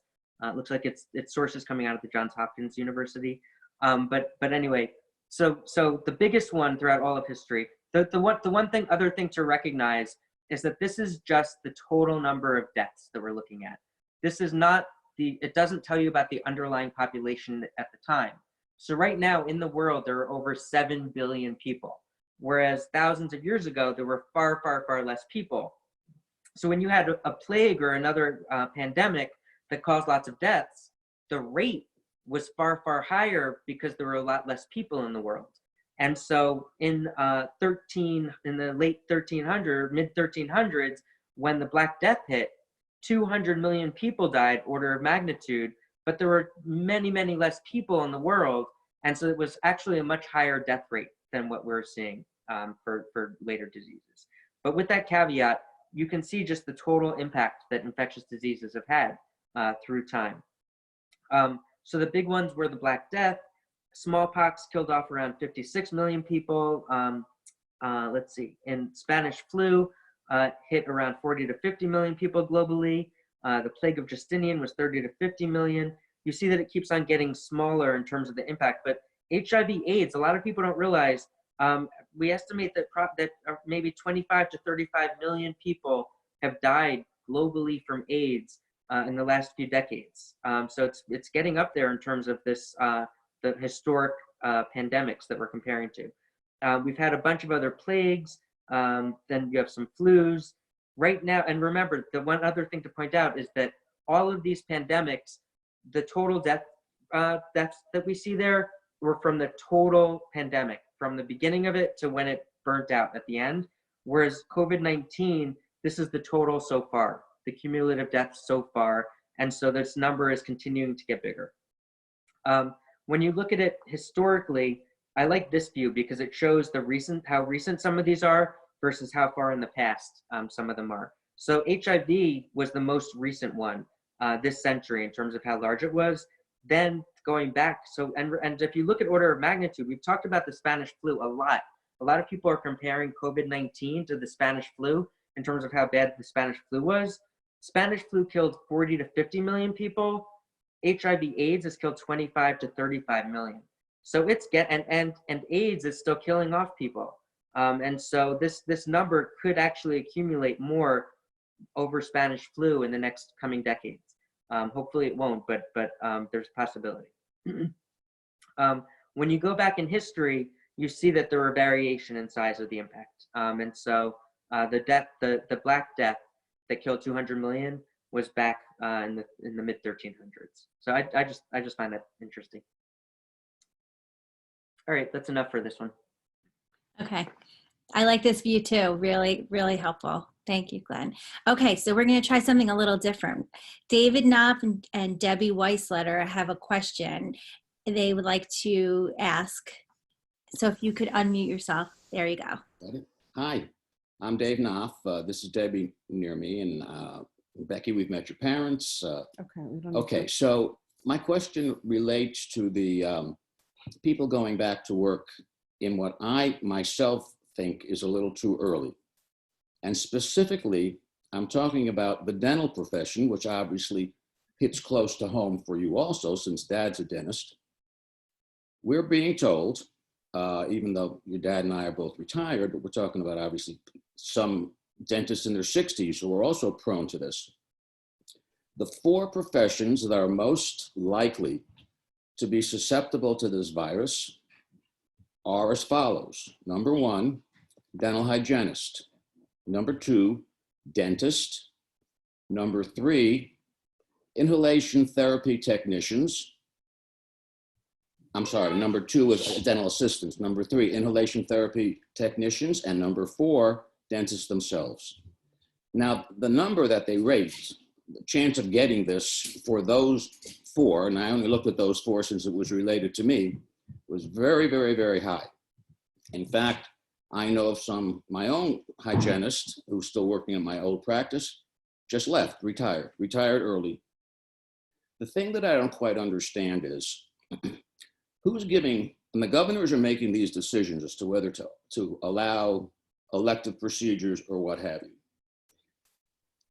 It looks like it's sources coming out of the Johns Hopkins University. But anyway, so the biggest one throughout all of history, the other thing to recognize is that this is just the total number of deaths that we're looking at. This is not it doesn't tell you about the underlying population at the time. So right now in the world, there are over 7 billion people, whereas thousands of years ago, there were far, far, far less people. So when you had a plague or another pandemic that caused lots of deaths, the rate was far, far higher because there were a lot less people in the world. And so in the late 1300s, mid 1300s, when the Black Death hit, 200 million people died, order of magnitude, but there were many, many less people in the world. And so it was actually a much higher death rate than what we're seeing for later diseases. But with that caveat, you can see just the total impact that infectious diseases have had through time. So the big ones were the Black Death. Smallpox killed off around 56 million people. Let's see, and Spanish flu hit around 40 to 50 million people globally. The plague of Justinian was 30 to 50 million. You see that it keeps on getting smaller in terms of the impact, but HIV/AIDS, a lot of people don't realize, we estimate that maybe 25 to 35 million people have died globally from AIDS in the last few decades. So it's getting up there in terms of this, the historic pandemics that we're comparing to. We've had a bunch of other plagues. Then you have some flus right now. And remember, the one other thing to point out is that all of these pandemics, the total deaths that we see there were from the total pandemic, from the beginning of it to when it burnt out at the end. Whereas COVID-19, this is the total so far, the cumulative deaths so far. And so this number is continuing to get bigger. When you look at it historically, I like this view because it shows how recent some of these are versus how far in the past some of them are. So HIV was the most recent one this century in terms of how large it was. Then going back, and if you look at order of magnitude, we've talked about the Spanish flu a lot. A lot of people are comparing COVID-19 to the Spanish flu in terms of how bad the Spanish flu was. Spanish flu killed 40 to 50 million people. HIV/AIDS has killed 25 to 35 million. So it's and AIDS is still killing off people. And so this number could actually accumulate more over Spanish flu in the next coming decades. Hopefully it won't, but there's a possibility. When you go back in history, you see that there were variation in size of the impact. And so the Black Death that killed 200 million was back in the mid 1300s. So I just find that interesting. All right, that's enough for this one. Okay. I like this view too. Really, really helpful. Thank you, Glenn. Okay, so we're going to try something a little different. David Knopf and Debbie Weissletter have a question they would like to ask. So if you could unmute yourself. There you go. Hi, I'm Dave Knopf. This is Debbie near me. And Becky, we've met your parents. Okay, so my question relates to the people going back to work in what I myself think is a little too early. And specifically, I'm talking about the dental profession, which obviously hits close to home for you also, since Dad's a dentist. We're being told, even though your dad and I are both retired, but we're talking about obviously some dentists in their 60s who are also prone to this. The 4 professions that are most likely to be susceptible to this virus are as follows. Number 1, dental hygienist. Number 2, dentist. Number 3, inhalation therapy technicians. I'm sorry, number 2 is dental assistants. Number 3, inhalation therapy technicians. And number 4, dentists themselves. Now, the number that they raised, the chance of getting this for those 4, and I only looked at those 4 since it was related to me, was very, very, very high. In fact, I know of my own hygienist who's still working in my old practice, just left, retired early. The thing that I don't quite understand is who's giving, and the governors are making these decisions as to whether to allow elective procedures or what have you.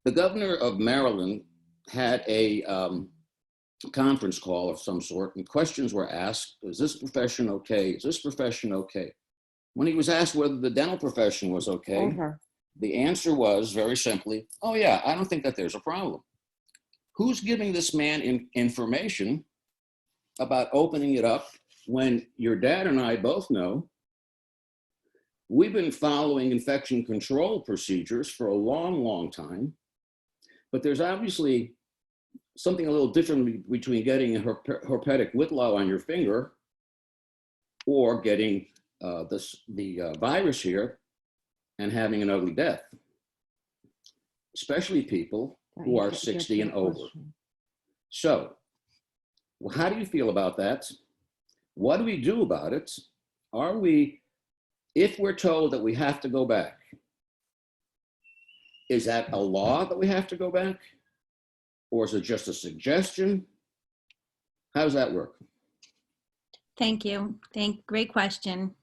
The governor of Maryland had a conference call of some sort, and questions were asked. Is this profession okay? Is this profession okay? When he was asked whether the dental profession was okay, the answer was very simply, oh yeah, I don't think that there's a problem. Who's giving this man information about opening it up when your dad and I both know we've been following infection control procedures for a long, long time, but there's obviously something a little different between getting a herpetic whitlow on your finger or getting the virus here and having an ugly death, especially people who are 60 and over. So, well, how do you feel about that? What do we do about it? If we're told that we have to go back, is that a law that we have to go back? Or is it just a suggestion? How does that work? Thank you. Great question.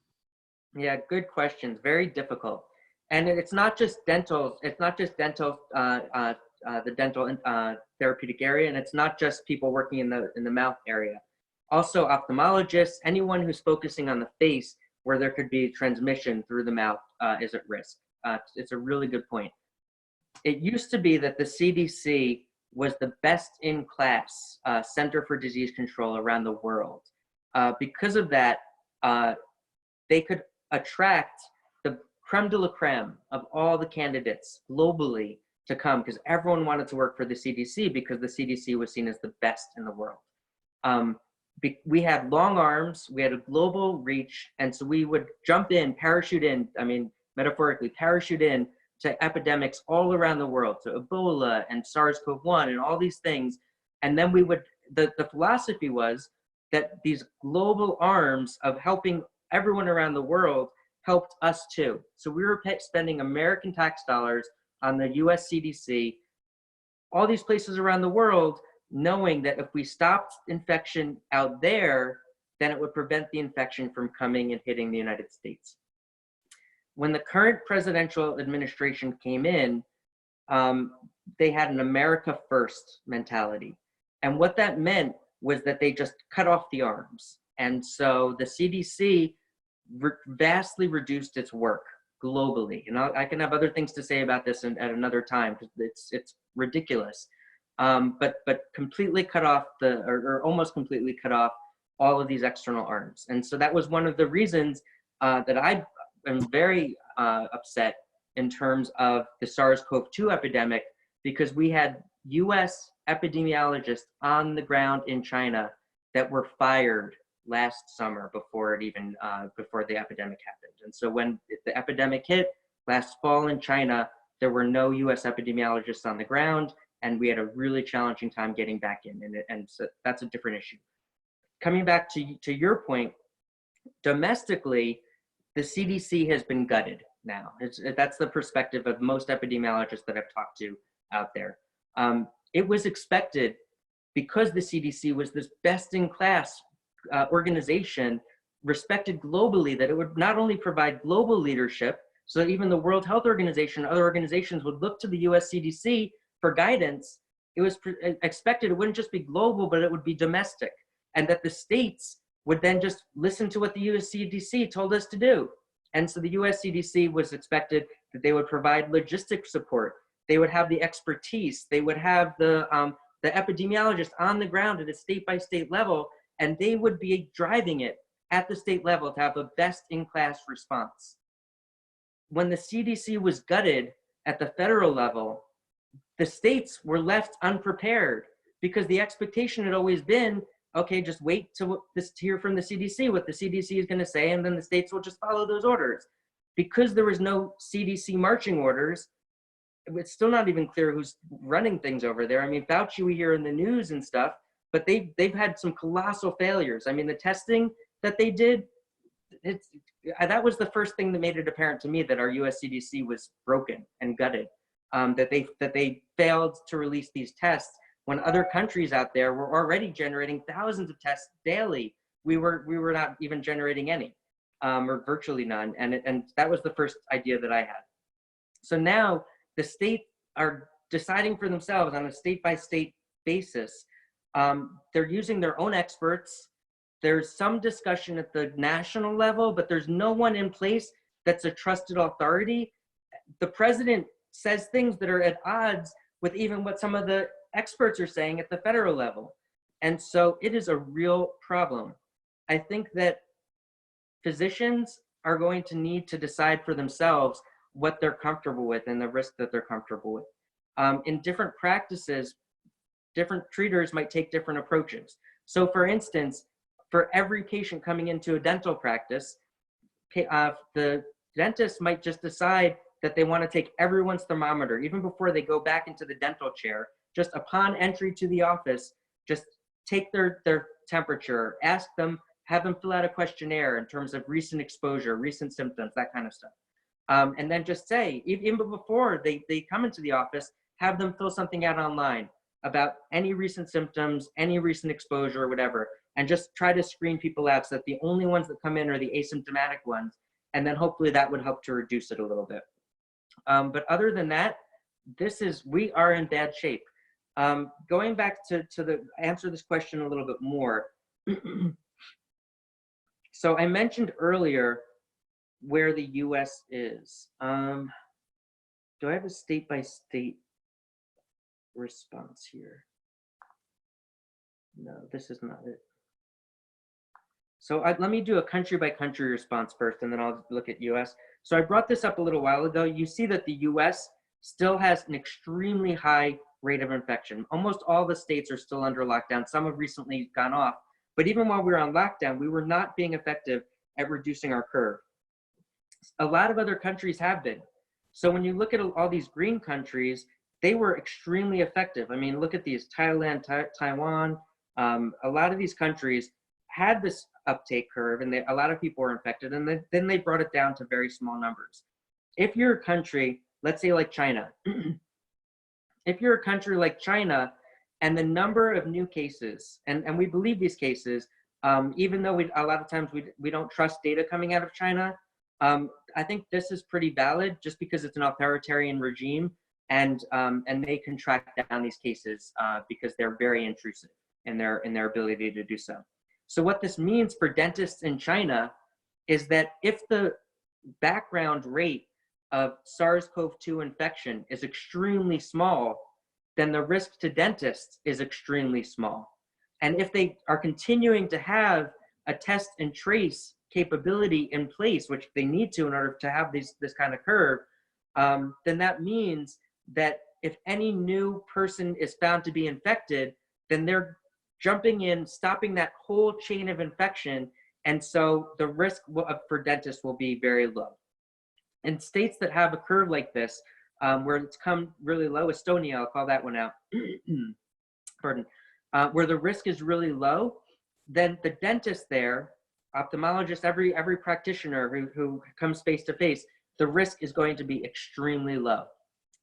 Yeah, good questions. Very difficult. And it's not just dental. It's not just dental, the dental therapeutic area, and it's not just people working in the mouth area. Also, ophthalmologists, anyone who's focusing on the face where there could be transmission through the mouth is at risk. It's a really good point. It used to be that the CDC was the best in class Center for Disease Control around the world. Because of that, they could attract the creme de la creme of all the candidates globally to come, because everyone wanted to work for the CDC because the CDC was seen as the best in the world. We had long arms, we had a global reach, and so we would jump in, parachute in, I mean, metaphorically, parachute in to epidemics all around the world, so Ebola and SARS-CoV-1 and all these things. And then we would, the philosophy was that these global arms of helping everyone around the world helped us too. So we were spending American tax dollars on the US CDC, all these places around the world, knowing that if we stopped infection out there, then it would prevent the infection from coming and hitting the United States. When the current presidential administration came in, they had an America first mentality. And what that meant was that they just cut off the arms. And so the CDC vastly reduced its work globally. And I can have other things to say about this at another time, because it's ridiculous. But completely cut off or almost completely cut off all of these external arms. And so that was one of the reasons that I am very upset in terms of the SARS-CoV-2 epidemic, because we had US epidemiologists on the ground in China that were fired last summer before it even before the epidemic happened. And so when the epidemic hit last fall in China, there were no US epidemiologists on the ground, and we had a really challenging time getting back in, and so that's a different issue. Coming back to your point, domestically, the CDC has been gutted now. That's the perspective of most epidemiologists that I've talked to out there. It was expected, because the CDC was this best-in-class organization, respected globally, that it would not only provide global leadership, so that even the World Health Organization and other organizations would look to the US CDC for guidance. It was expected it wouldn't just be global, but it would be domestic, and that the states would then just listen to what the US CDC told us to do. And so the US CDC was expected that they would provide logistic support, they would have the expertise, they would have the epidemiologist on the ground at a state-by-state level, and they would be driving it at the state level to have a best-in-class response. When the CDC was gutted at the federal level, the states were left unprepared. because the expectation had always been, okay, just wait to hear from the CDC, what the CDC is going to say, and then the states will just follow those orders. Because there was no CDC marching orders, it's still not even clear who's running things over there. I mean, Fauci, we hear in the news and stuff, but they've had some colossal failures. I mean, the testing that they did, that was the first thing that made it apparent to me that our US CDC was broken and gutted, that they failed to release these tests when other countries out there were already generating thousands of tests daily. We were not even generating any, or virtually none, and that was the first idea that I had. So now the states are deciding for themselves on a state-by-state basis. They're using their own experts. There's some discussion at the national level, but there's no one in place that's a trusted authority. The president says things that are at odds with even what some of the experts are saying at the federal level. And so it is a real problem. I think that physicians are going to need to decide for themselves what they're comfortable with and the risk that they're comfortable with. In different practices, different treaters might take different approaches. So for instance, for every patient coming into a dental practice, the dentist might just decide that they want to take everyone's thermometer, even before they go back into the dental chair. Just upon entry to the office, just take their temperature, ask them, have them fill out a questionnaire in terms of recent exposure, recent symptoms, that kind of stuff. And then just say, even before they come into the office, have them fill something out online about any recent symptoms, any recent exposure, or whatever, and just try to screen people out so that the only ones that come in are the asymptomatic ones. And then hopefully that would help to reduce it a little bit. But other than that, we are in bad shape. Going back to answer this question a little bit more. So I mentioned earlier where the US is. Do I have a state-by-state response here? No, this is not it. So let me do a country-by-country response first, and then I'll look at US. So I brought this up a little while ago. You see that the US still has an extremely high rate of infection. Almost all the states are still under lockdown. Some have recently gone off. But even while we were on lockdown, we were not being effective at reducing our curve. A lot of other countries have been. So when you look at all these green countries, they were extremely effective. I mean, look at these, Thailand, Taiwan, a lot of these countries had this uptake curve, and a lot of people were infected, and then they brought it down to very small numbers. If you're a country, let's say like China, if you're a country like China, and the number of new cases, and we believe these cases, even though a lot of times we don't trust data coming out of China, I think this is pretty valid just because it's an authoritarian regime, and they can track down these cases because they're very intrusive in their ability to do so. So what this means for dentists in China is that if the background rate of SARS-CoV-2 infection is extremely small, then the risk to dentists is extremely small. And if they are continuing to have a test and trace capability in place, which they need to in order to have this kind of curve, then that means that if any new person is found to be infected, then they're jumping in, stopping that whole chain of infection. And so the risk for dentists will be very low. In states that have a curve like this, where it's come really low, Estonia, I'll call that one out, pardon, where the risk is really low, then the dentist there, ophthalmologist, every practitioner who comes face to face, the risk is going to be extremely low.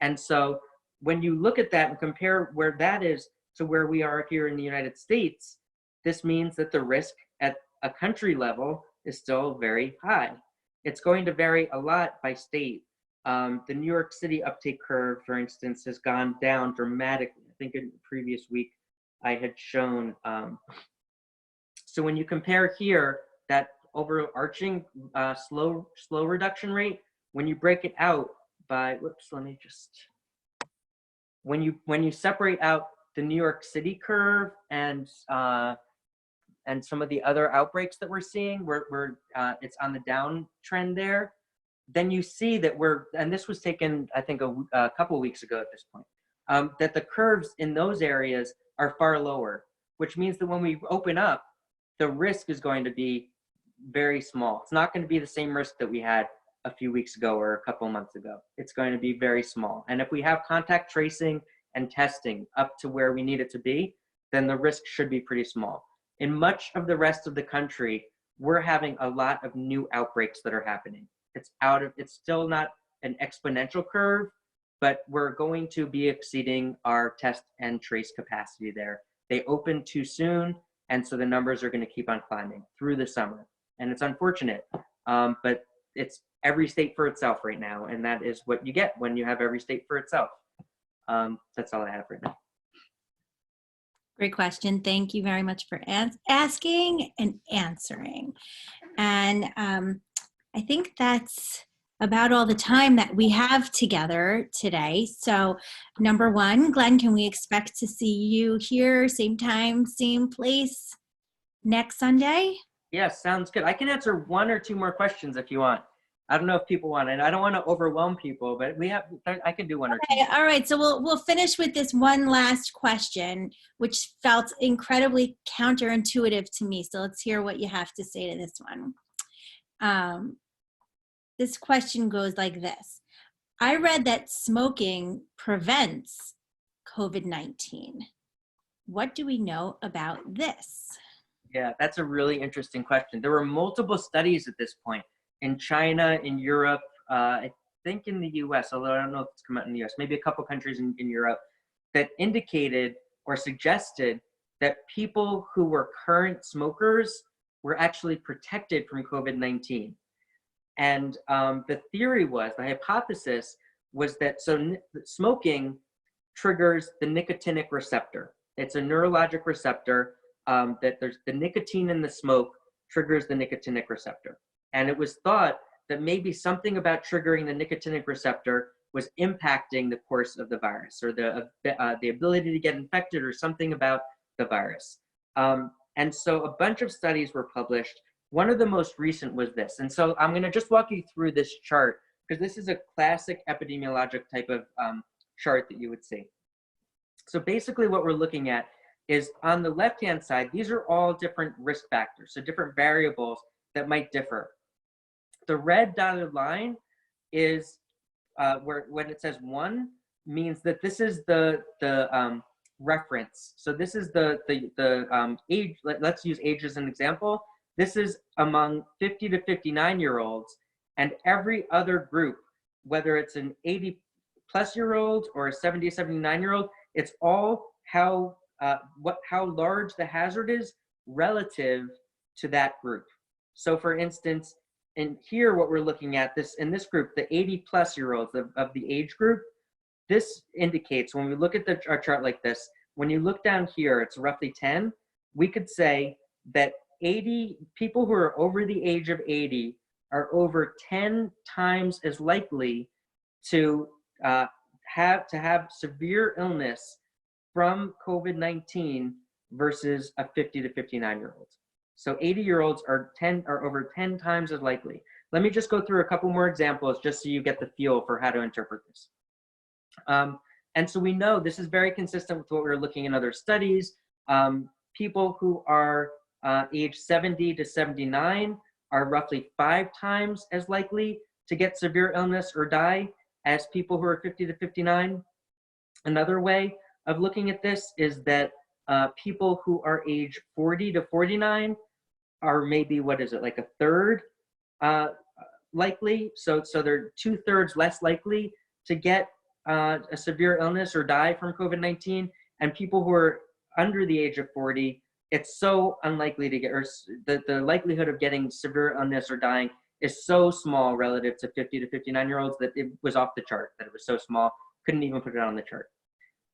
And so when you look at that and compare where that is to where we are here in the United States, this means that the risk at a country level is still very high. It's going to vary a lot by state. The New York City uptake curve, for instance, has gone down dramatically. I think in the previous week I had shown. So when you compare here, that overarching slow reduction rate, when you break it out by, whoops, let me just, when you separate out the New York City curve and some of the other outbreaks that we're seeing, where it's on the downtrend there, then you see that and this was taken, I think, a couple of weeks ago at this point, that the curves in those areas are far lower, which means that when we open up, the risk is going to be very small. It's not going to be the same risk that we had a few weeks ago or a couple months ago. It's going to be very small. And if we have contact tracing and testing up to where we need it to be, then the risk should be pretty small. In much of the rest of the country, we're having a lot of new outbreaks that are happening. It's still not an exponential curve, but we're going to be exceeding our test and trace capacity there. They opened too soon, and so the numbers are going to keep on climbing through the summer. And it's unfortunate, but it's every state for itself right now, and that is what you get when you have every state for itself. That's all I have right now. Great question. Thank you very much for asking and answering. And I think that's about all the time that we have together today. So number one, Glenn, can we expect to see you here, same time, same place next Sunday? Yes, sounds good. I can answer one or two more questions if you want. I don't know if people want it. I don't want to overwhelm people, but I can do one or two. Okay, all right, so we'll finish with this one last question, which felt incredibly counterintuitive to me. So let's hear what you have to say to this one. This question goes like this. I read that smoking prevents COVID-19. What do we know about this? Yeah, that's a really interesting question. There were multiple studies at this point in China, in Europe, I think in the US, although I don't know if it's come out in the US, maybe a couple countries in Europe, that indicated or suggested that people who were current smokers were actually protected from COVID-19. And the theory was, the hypothesis was that smoking triggers the nicotinic receptor. It's a neurologic receptor that there's the nicotine in the smoke triggers the nicotinic receptor. And it was thought that maybe something about triggering the nicotinic receptor was impacting the course of the virus, or the ability to get infected, or something about the virus. And so a bunch of studies were published. One of the most recent was this. And so I'm going to just walk you through this chart, because this is a classic epidemiologic type of chart that you would see. So basically what we're looking at is, on the left-hand side, these are all different risk factors, so different variables that might differ. The red dotted line is when it says 1, means that this is the reference. So this is the age. Let's use age as an example. This is among 50 to 59-year-olds, and every other group, whether it's an 80-plus-year-old or a 70 to 79-year-old, it's all how large the hazard is relative to that group. So for instance, in here, what we're looking at in this group, the 80-plus-year-olds of the age group, this indicates, when we look at our chart like this, when you look down here, it's roughly 10, we could say that 80 people who are over the age of 80 are over 10 times as likely to have severe illness from COVID-19 versus a 50 to 59-year-old. So 80-year-olds are over 10 times as likely. Let me just go through a couple more examples just so you get the feel for how to interpret this. And so we know this is very consistent with what we were looking in other studies. People who are age 70 to 79 are roughly 5 times as likely to get severe illness or die as people who are 50 to 59. Another way of looking at this is that people who are age 40 to 49 are maybe, what is it, like a third likely. So they're 2/3 less likely to get a severe illness or die from COVID-19. And people who are under the age of 40, it's so unlikely to get, or the likelihood of getting severe illness or dying is so small relative to 50 to 59-year-olds that it was off the chart, that it was so small, couldn't even put it on the chart.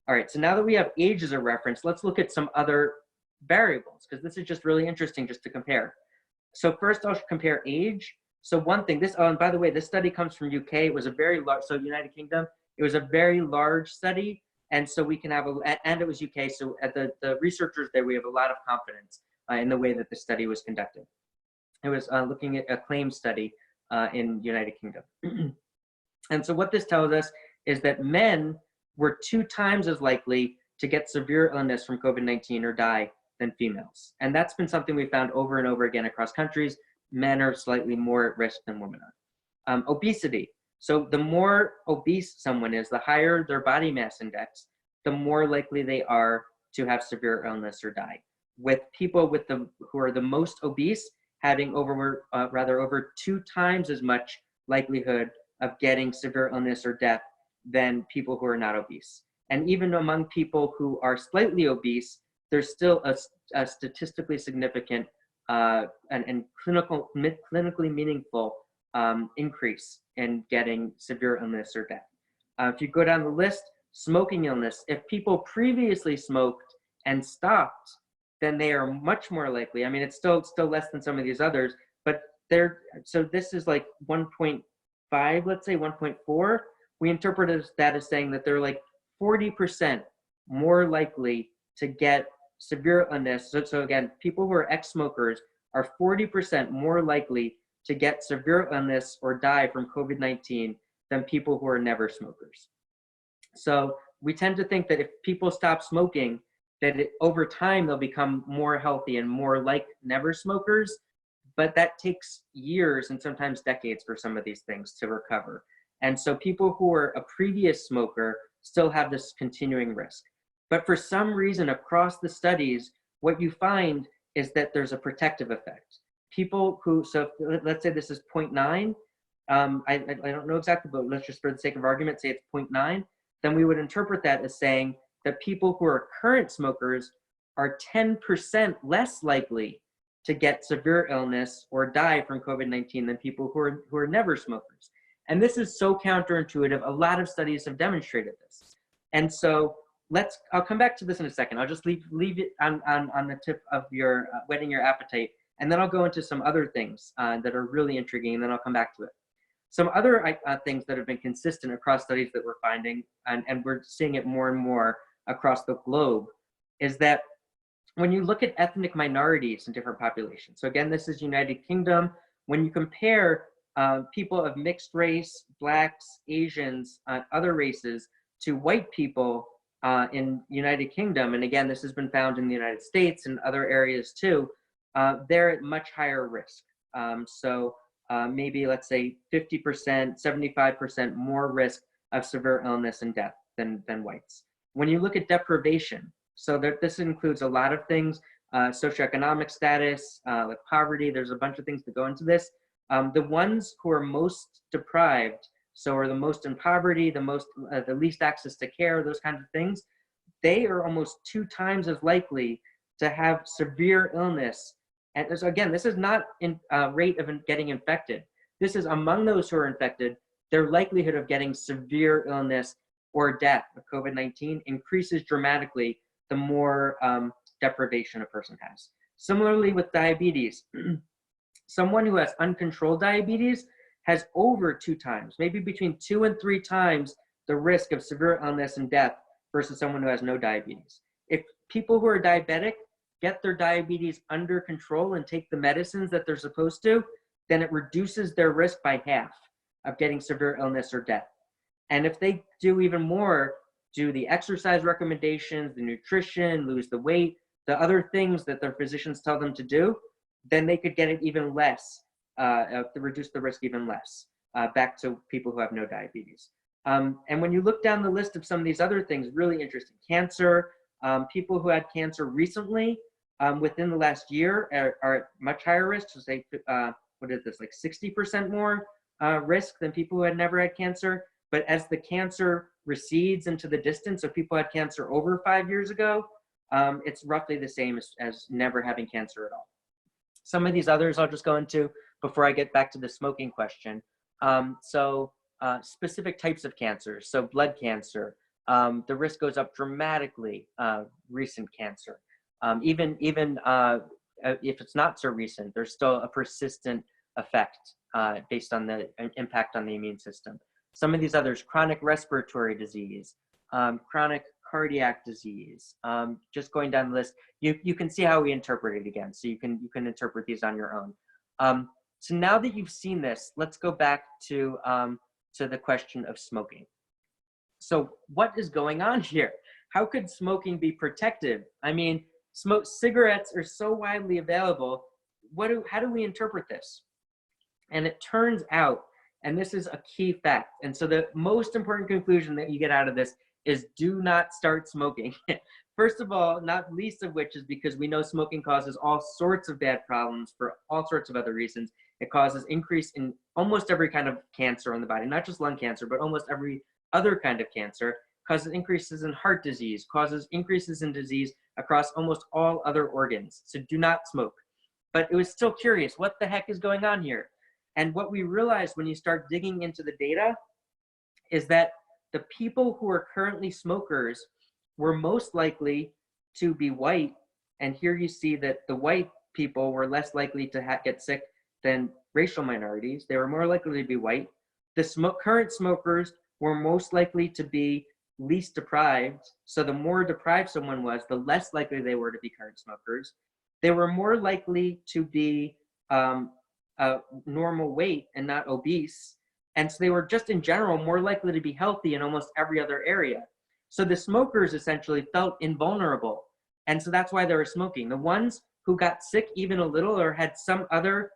All right, so now that we have age as a reference, let's look at some other variables, because this is just really interesting just to compare. So first I'll compare age. So one thing, oh, and by the way, this study comes from UK. It was a very large, so United Kingdom, it was a very large study. And so we can have and it was UK. So at the researchers there, we have a lot of confidence in the way that the study was conducted. It was looking at a claim study in United Kingdom. And so what this tells us is that men were 2 times as likely to get severe illness from COVID-19 or die than females. And that's been something we found over and over again across countries. Men are slightly more at risk than women are. Obesity. So the more obese someone is, the higher their body mass index, the more likely they are to have severe illness or die. With people who are the most obese having over 2 times as much likelihood of getting severe illness or death than people who are not obese. And even among people who are slightly obese, there's still a statistically significant and clinically meaningful increase in getting severe illness or death. If you go down the list, smoking illness, if people previously smoked and stopped, then they are much more likely. I mean, it's still less than some of these others, but so this is like 1.5, let's say 1.4. We interpret that as saying that they're like 40% more likely to get severe illness. So again, people who are ex-smokers are 40% more likely to get severe illness or die from COVID-19 than people who are never smokers. So we tend to think that if people stop smoking, that over time they'll become more healthy and more like never smokers, but that takes years and sometimes decades for some of these things to recover. And so people who are a previous smoker still have this continuing risk. But for some reason across the studies, what you find is that there's a protective effect. People who, so let's say this is 0.9, I don't know exactly, but let's just for the sake of argument say it's 0.9, then we would interpret that as saying that people who are current smokers are 10% less likely to get severe illness or die from COVID-19 than people who are never smokers. And this is so counterintuitive. A lot of studies have demonstrated this. And so I'll come back to this in a second. I'll just leave it on the tip of your whetting your appetite. And then I'll go into some other things that are really intriguing, and then I'll come back to it. Some other things that have been consistent across studies that we're finding, and we're seeing it more and more across the globe, is that when you look at ethnic minorities in different populations, so again, this is United Kingdom, when you compare people of mixed race, Blacks, Asians, other races, to white people in United Kingdom, and again, this has been found in the United States and other areas too, they're at much higher risk. Maybe let's say 50%, 75% more risk of severe illness and death than whites. When you look at deprivation, so this includes a lot of things, socioeconomic status, like poverty, there's a bunch of things that go into this. The ones who are most deprived, so are the most in poverty, the least access to care, those kinds of things, they are almost 2 times as likely to have severe illness. And so again, this is not in rate of getting infected. This is among those who are infected, their likelihood of getting severe illness or death of COVID-19 increases dramatically the more deprivation a person has. Similarly with diabetes, someone who has uncontrolled diabetes has over 2 times, maybe between 2 and 3 times the risk of severe illness and death versus someone who has no diabetes. If people who are diabetic get their diabetes under control and take the medicines that they're supposed to, then it reduces their risk by half of getting severe illness or death. And if they do even more, do the exercise recommendations, the nutrition, lose the weight, the other things that their physicians tell them to do, then they could get it even less, to reduce the risk even less, back to people who have no diabetes. And when you look down the list of some of these other things, really interesting, cancer, people who had cancer recently, within the last year are at much higher risk, so say, what is this, like 60% more risk than people who had never had cancer. But as the cancer recedes into the distance, so people had cancer over 5 years ago, it's roughly the same as never having cancer at all. Some of these others I'll just go into before I get back to the smoking question. Specific types of cancers, so blood cancer, the risk goes up dramatically, recent cancer. Even if it's not so recent, there's still a persistent effect based on the impact on the immune system. Some of these others, chronic respiratory disease, chronic cardiac disease, just going down the list, you can see how we interpret it again. So you can interpret these on your own. So now that you've seen this, let's go back to the question of smoking. So what is going on here? How could smoking be protective? I mean, cigarettes are so widely available. How do we interpret this? And it turns out, and this is a key fact, and so the most important conclusion that you get out of this is do not start smoking. First of all, not least of which is because we know smoking causes all sorts of bad problems for all sorts of other reasons. It causes increase in almost every kind of cancer in the body, not just lung cancer, but almost every other kind of cancer, causes increases in heart disease, causes increases in disease across almost all other organs. So do not smoke. But it was still curious, what the heck is going on here? And what we realized when you start digging into the data is that the people who are currently smokers were most likely to be white. And here you see that the white people were less likely to get sick than racial minorities. They were more likely to be white. The current smokers were most likely to be least deprived. So the more deprived someone was, the less likely they were to be current smokers. They were more likely to be a normal weight and not obese. And so they were just in general more likely to be healthy in almost every other area. So the smokers essentially felt invulnerable. And so that's why they were smoking. The ones who got sick even a little or had some other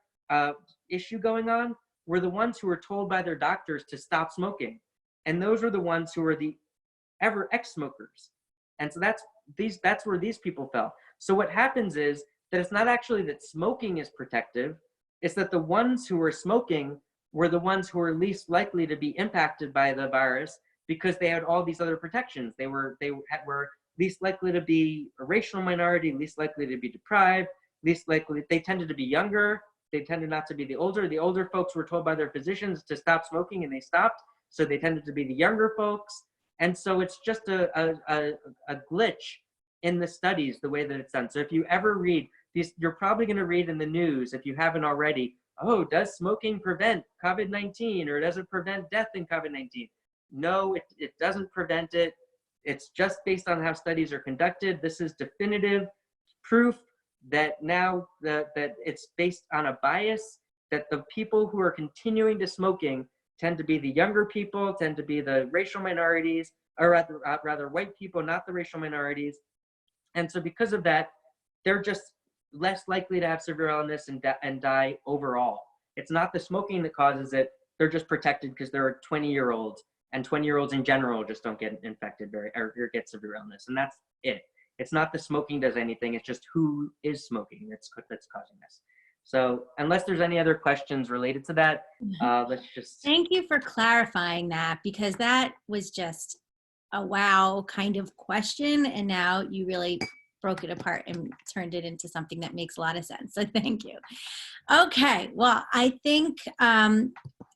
issue going on were the ones who were told by their doctors to stop smoking. And those are the ones who were the ex-smokers. And so that's where these people fell. So what happens is that it's not actually that smoking is protective, it's that the ones who were smoking were the ones who were least likely to be impacted by the virus because they had all these other protections. They were least likely to be a racial minority, least likely to be deprived, least likely, they tended to be younger, they tended not to be the older. The older folks were told by their physicians to stop smoking and they stopped, so they tended to be the younger folks. And so it's just a glitch in the studies, the way that it's done. So if you ever read these, you're probably going to read in the news, if you haven't already, oh, does smoking prevent COVID-19 or does it prevent death in COVID-19? No, it doesn't prevent it. It's just based on how studies are conducted. This is definitive proof that now that it's based on a bias, that the people who are continuing to smoking tend to be the younger people, tend to be the racial minorities, or rather white people, not the racial minorities. And so because of that, they're just less likely to have severe illness and die overall. It's not the smoking that causes it. They're just protected because they're 20-year-olds, and 20-year-olds in general just don't get infected or get severe illness. And that's it. It's not the smoking does anything. It's just who is smoking that's causing this. So unless there's any other questions related to that, let's just. Thank you for clarifying that, because that was just a wow kind of question. And now you really broke it apart and turned it into something that makes a lot of sense. So thank you. Okay, well, I think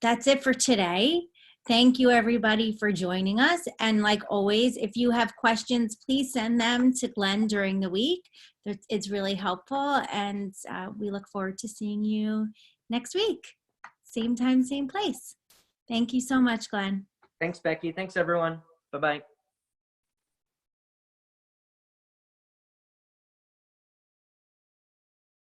that's it for today. Thank you, everybody, for joining us. And like always, if you have questions, please send them to Glenn during the week. It's really helpful. And we look forward to seeing you next week. Same time, same place. Thank you so much, Glenn. Thanks, Becky. Thanks, everyone. Bye-bye.